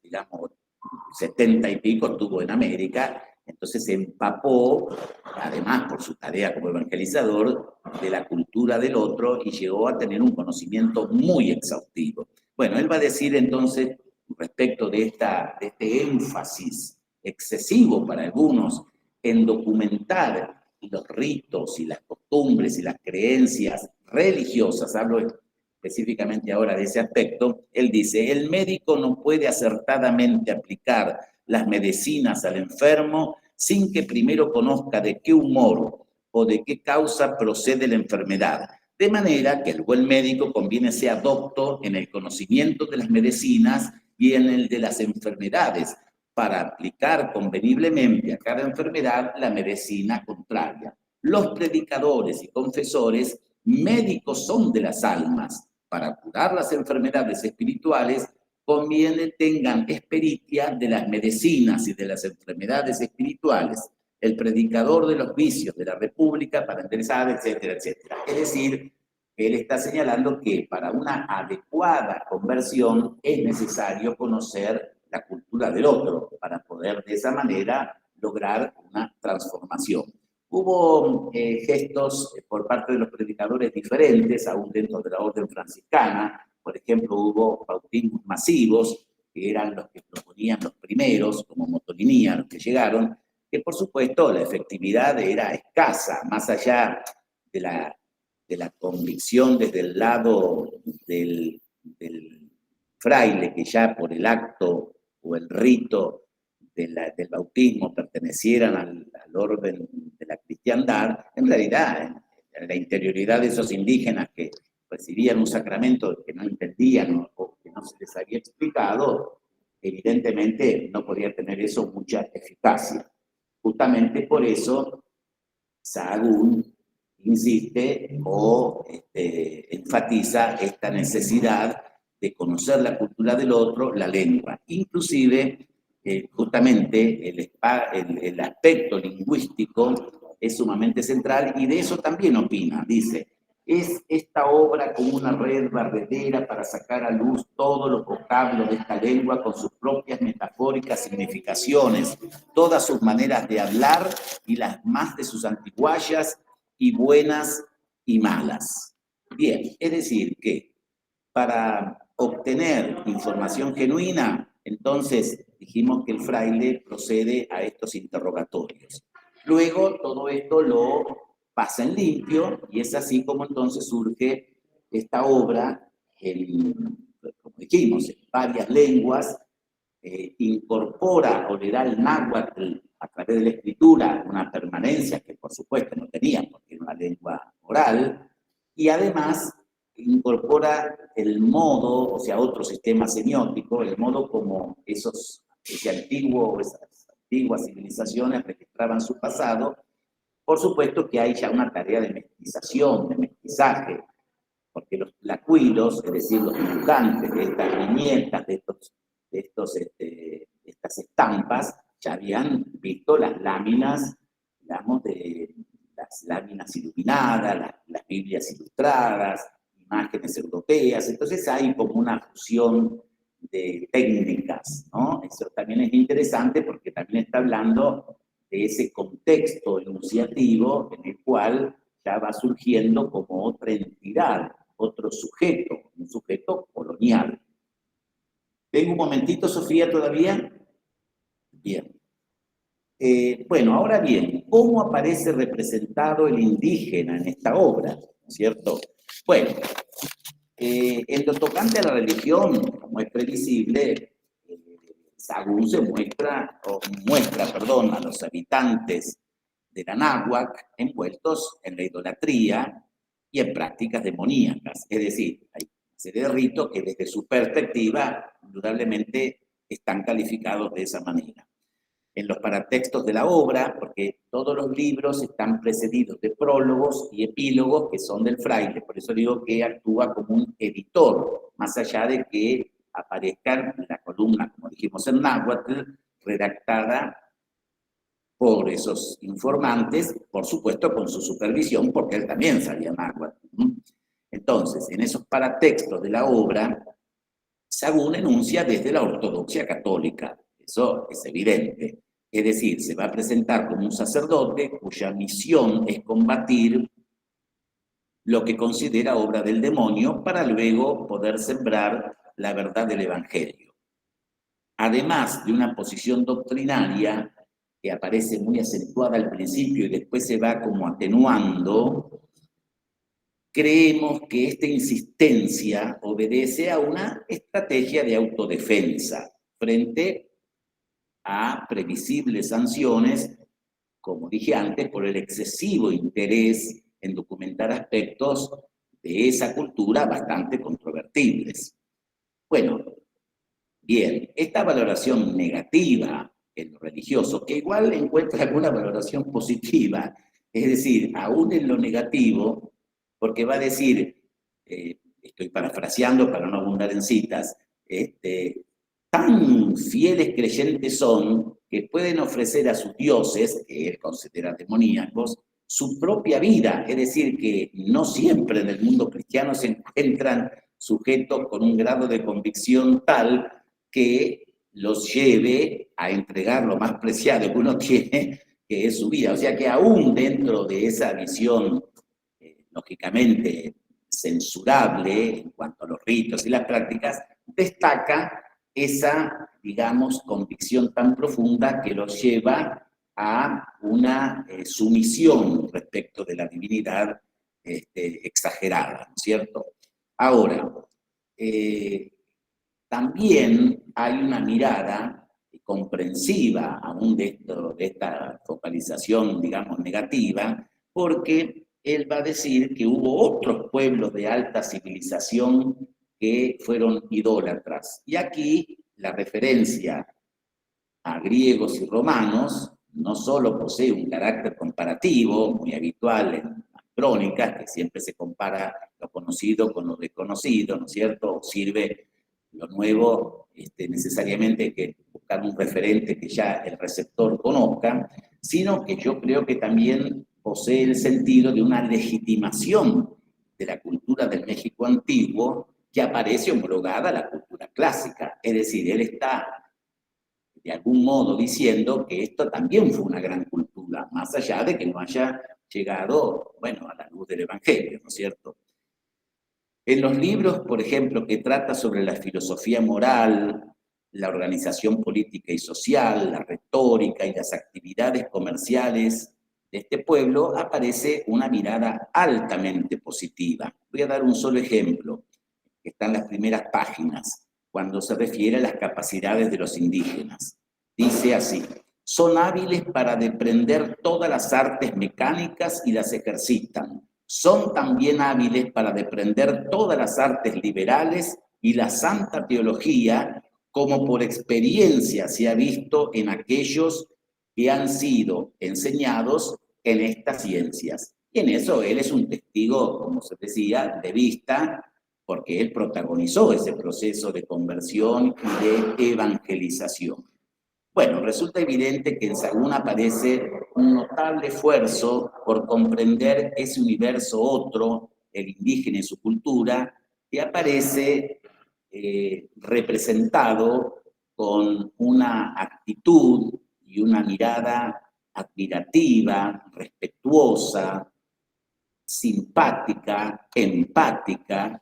digamos, 70 y pico estuvo en América, entonces se empapó, además por su tarea como evangelizador, de la cultura del otro y llegó a tener un conocimiento muy exhaustivo. Bueno, él va a decir entonces, respecto de este énfasis excesivo para algunos en documentar los ritos y las costumbres y las creencias religiosas, hablo específicamente ahora de ese aspecto, él dice, el médico no puede acertadamente aplicar las medicinas al enfermo sin que primero conozca de qué humor o de qué causa procede la enfermedad. De manera que el buen médico conviene sea docto en el conocimiento de las medicinas y en el de las enfermedades, para aplicar conveniblemente a cada enfermedad la medicina contraria. Los predicadores y confesores, médicos son de las almas. Para curar las enfermedades espirituales, conviene tengan experitia de las medicinas y de las enfermedades espirituales. El predicador de los vicios de la República para enderezar, etcétera, etcétera. Es decir, él está señalando que para una adecuada conversión es necesario conocer la cultura del otro para poder de esa manera lograr una transformación. Hubo gestos por parte de los predicadores diferentes, aún dentro de la orden franciscana. Por ejemplo, hubo bautismos masivos, que eran los que proponían los primeros, como Motolinía, los que llegaron, que por supuesto la efectividad era escasa, más allá de la convicción desde el lado del frailes que ya por el acto o el rito del bautismo pertenecieran al orden de la cristiandad, en realidad, en la interioridad de esos indígenas que recibían un sacramento que no entendían o que no se les había explicado, evidentemente no podía tener eso mucha eficacia. Justamente por eso Sahagún insiste o enfatiza esta necesidad de conocer la cultura del otro, la lengua. Inclusive, justamente el aspecto lingüístico es sumamente central y de eso también opina. Dice, es esta obra como una red barredera para sacar a luz todos los vocablos de esta lengua con sus propias metafóricas significaciones, todas sus maneras de hablar y las más de sus antiguallas y buenas y malas. Bien, es decir que para obtener información genuina, entonces dijimos que el fraile procede a estos interrogatorios. Luego todo esto lo pasa en limpio y es así como entonces surge esta obra, como dijimos, en varias lenguas, incorpora o le da al náhuatl a través de la escritura una permanencia que por supuesto no tenía porque era una lengua oral, y además incorpora el modo, o sea, otro sistema semiótico, el modo como esas antiguas civilizaciones registraban su pasado. Por supuesto que hay ya una tarea de mestización, de mestizaje, porque los lacuilos, es decir, los dibujantes de estas viñetas, de estas estampas, ya habían visto las láminas, digamos, de las láminas iluminadas, las Biblias ilustradas, imágenes europeas. Entonces hay como una fusión de técnicas, ¿no? Eso también es interesante porque también está hablando de ese contexto enunciativo en el cual ya va surgiendo como otra entidad, otro sujeto, un sujeto colonial. ¿Tengo un momentito, Sofía, todavía? Bien. Bueno, ahora bien, ¿cómo aparece representado el indígena en esta obra? ¿No es cierto? Bueno, en lo tocante a la religión, como es previsible, Sahagún muestra a los habitantes de la náhuac envueltos en la idolatría y en prácticas demoníacas. Es decir, hay una serie de ritos que desde su perspectiva, indudablemente, están calificados de esa manera. En los paratextos de la obra, porque todos los libros están precedidos de prólogos y epílogos que son del fraile, por eso digo que actúa como un editor, más allá de que aparezcan en la columna, como dijimos en náhuatl, redactada por esos informantes, por supuesto con su supervisión, porque él también sabía náhuatl. Entonces, en esos paratextos de la obra, Sahagún enuncia desde la ortodoxia católica, eso es evidente. Es decir, se va a presentar como un sacerdote cuya misión es combatir lo que considera obra del demonio para luego poder sembrar la verdad del Evangelio. Además de una posición doctrinaria que aparece muy acentuada al principio y después se va como atenuando, creemos que esta insistencia obedece a una estrategia de autodefensa frente a previsibles sanciones, como dije antes, por el excesivo interés en documentar aspectos de esa cultura bastante controvertibles. Bueno, bien, esta valoración negativa en lo religioso, que igual encuentra alguna valoración positiva, es decir, aún en lo negativo, porque va a decir, estoy parafraseando para no abundar en citas, tan fieles creyentes son que pueden ofrecer a sus dioses, que él considera demoníacos, su propia vida, es decir, que no siempre en el mundo cristiano se encuentran sujetos con un grado de convicción tal que los lleve a entregar lo más preciado que uno tiene, que es su vida. O sea que aún dentro de esa visión, lógicamente censurable en cuanto a los ritos y las prácticas, destaca esa, digamos, convicción tan profunda que los lleva a una sumisión respecto de la divinidad exagerada, ¿no es cierto? Ahora, también hay una mirada comprensiva aún de esta focalización, digamos, negativa, porque él va a decir que hubo otros pueblos de alta civilización que fueron idólatras. Y aquí la referencia a griegos y romanos no solo posee un carácter comparativo, muy habitual en las crónicas, que siempre se compara lo conocido con lo desconocido, ¿no es cierto? Sirve lo nuevo, necesariamente que buscar un referente que ya el receptor conozca, sino que yo creo que también posee el sentido de una legitimación de la cultura del México antiguo que aparece homologada a la cultura clásica. Es decir, él está de algún modo diciendo que esto también fue una gran cultura, más allá de que no haya llegado, bueno, a la luz del Evangelio, ¿no es cierto? En los libros, por ejemplo, que trata sobre la filosofía moral, la organización política y social, la retórica y las actividades comerciales de este pueblo, aparece una mirada altamente positiva. Voy a dar un solo ejemplo, que está en las primeras páginas, cuando se refiere a las capacidades de los indígenas. Dice así: son hábiles para deprender todas las artes mecánicas y las ejercitan. Son también hábiles para deprender todas las artes liberales y la santa teología, como por experiencia se ha visto en aquellos que han sido enseñados en estas ciencias. Y en eso él es un testigo, como se decía, de vista, porque él protagonizó ese proceso de conversión y de evangelización. Bueno, resulta evidente que en Sahagún aparece un notable esfuerzo por comprender ese universo otro, el indígena y su cultura, que aparece representado con una actitud y una mirada admirativa, respetuosa, simpática, empática.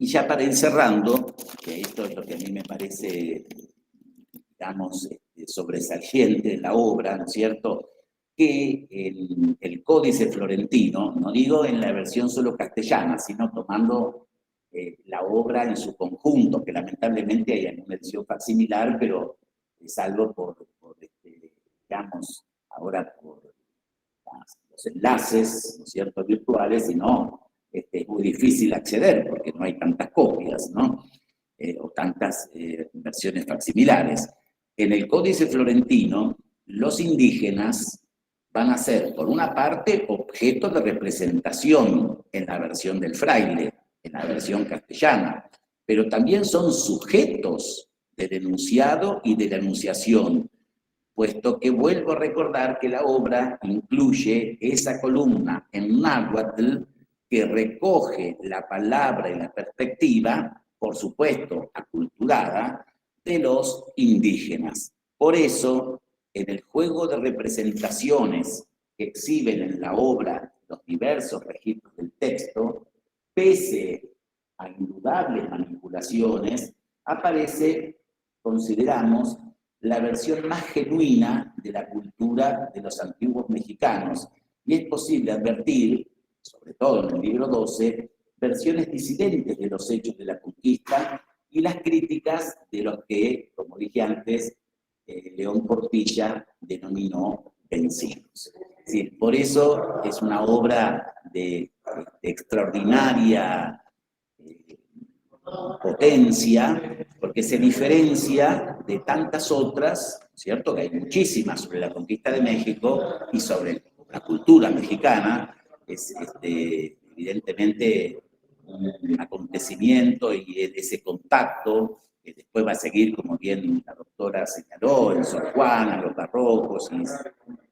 Y ya para ir cerrando, que esto es lo que a mí me parece, digamos, sobresaliente de la obra, ¿no es cierto?, que el Códice Florentino, no digo en la versión solo castellana, sino tomando la obra en su conjunto, que lamentablemente hay en una edición facsimilar, pero salvo por digamos, ahora por los enlaces, ¿no es cierto?, virtuales, sino es muy difícil acceder porque no hay tantas copias, ¿no? O tantas versiones facsimilares. En el Códice Florentino, los indígenas van a ser, por una parte, objeto de representación en la versión del fraile, en la versión castellana, pero también son sujetos del enunciado y de la enunciación, puesto que vuelvo a recordar que la obra incluye esa columna en náhuatl que recoge la palabra y la perspectiva, por supuesto, aculturada, de los indígenas. Por eso, en el juego de representaciones que exhiben en la obra los diversos registros del texto, pese a indudables manipulaciones, aparece, consideramos, la versión más genuina de la cultura de los antiguos mexicanos. Y es posible advertir, sobre todo en el libro 12, versiones disidentes de los hechos de la conquista y las críticas de los que, como dije antes, León Portilla denominó vencidos. Es decir, por eso es una obra de extraordinaria potencia, porque se diferencia de tantas otras, ¿cierto? Que hay muchísimas sobre la conquista de México y sobre la cultura mexicana. Es evidentemente un acontecimiento y ese contacto que después va a seguir, como bien la doctora señaló, en Sor Juana, los barrocos y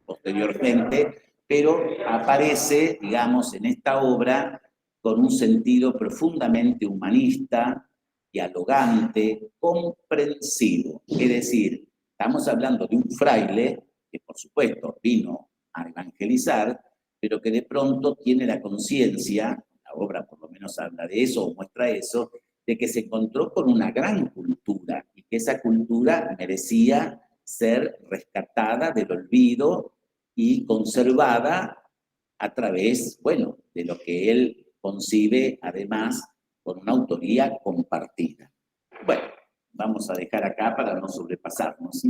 posteriormente, pero aparece, digamos, en esta obra con un sentido profundamente humanista, dialogante, comprensivo. Es decir, estamos hablando de un fraile que por supuesto vino a evangelizar, pero que de pronto tiene la conciencia, la obra por lo menos habla de eso o muestra eso, de que se encontró con una gran cultura y que esa cultura merecía ser rescatada del olvido y conservada a través, bueno, de lo que él concibe además con una autoría compartida. Bueno, vamos a dejar acá para no sobrepasarnos.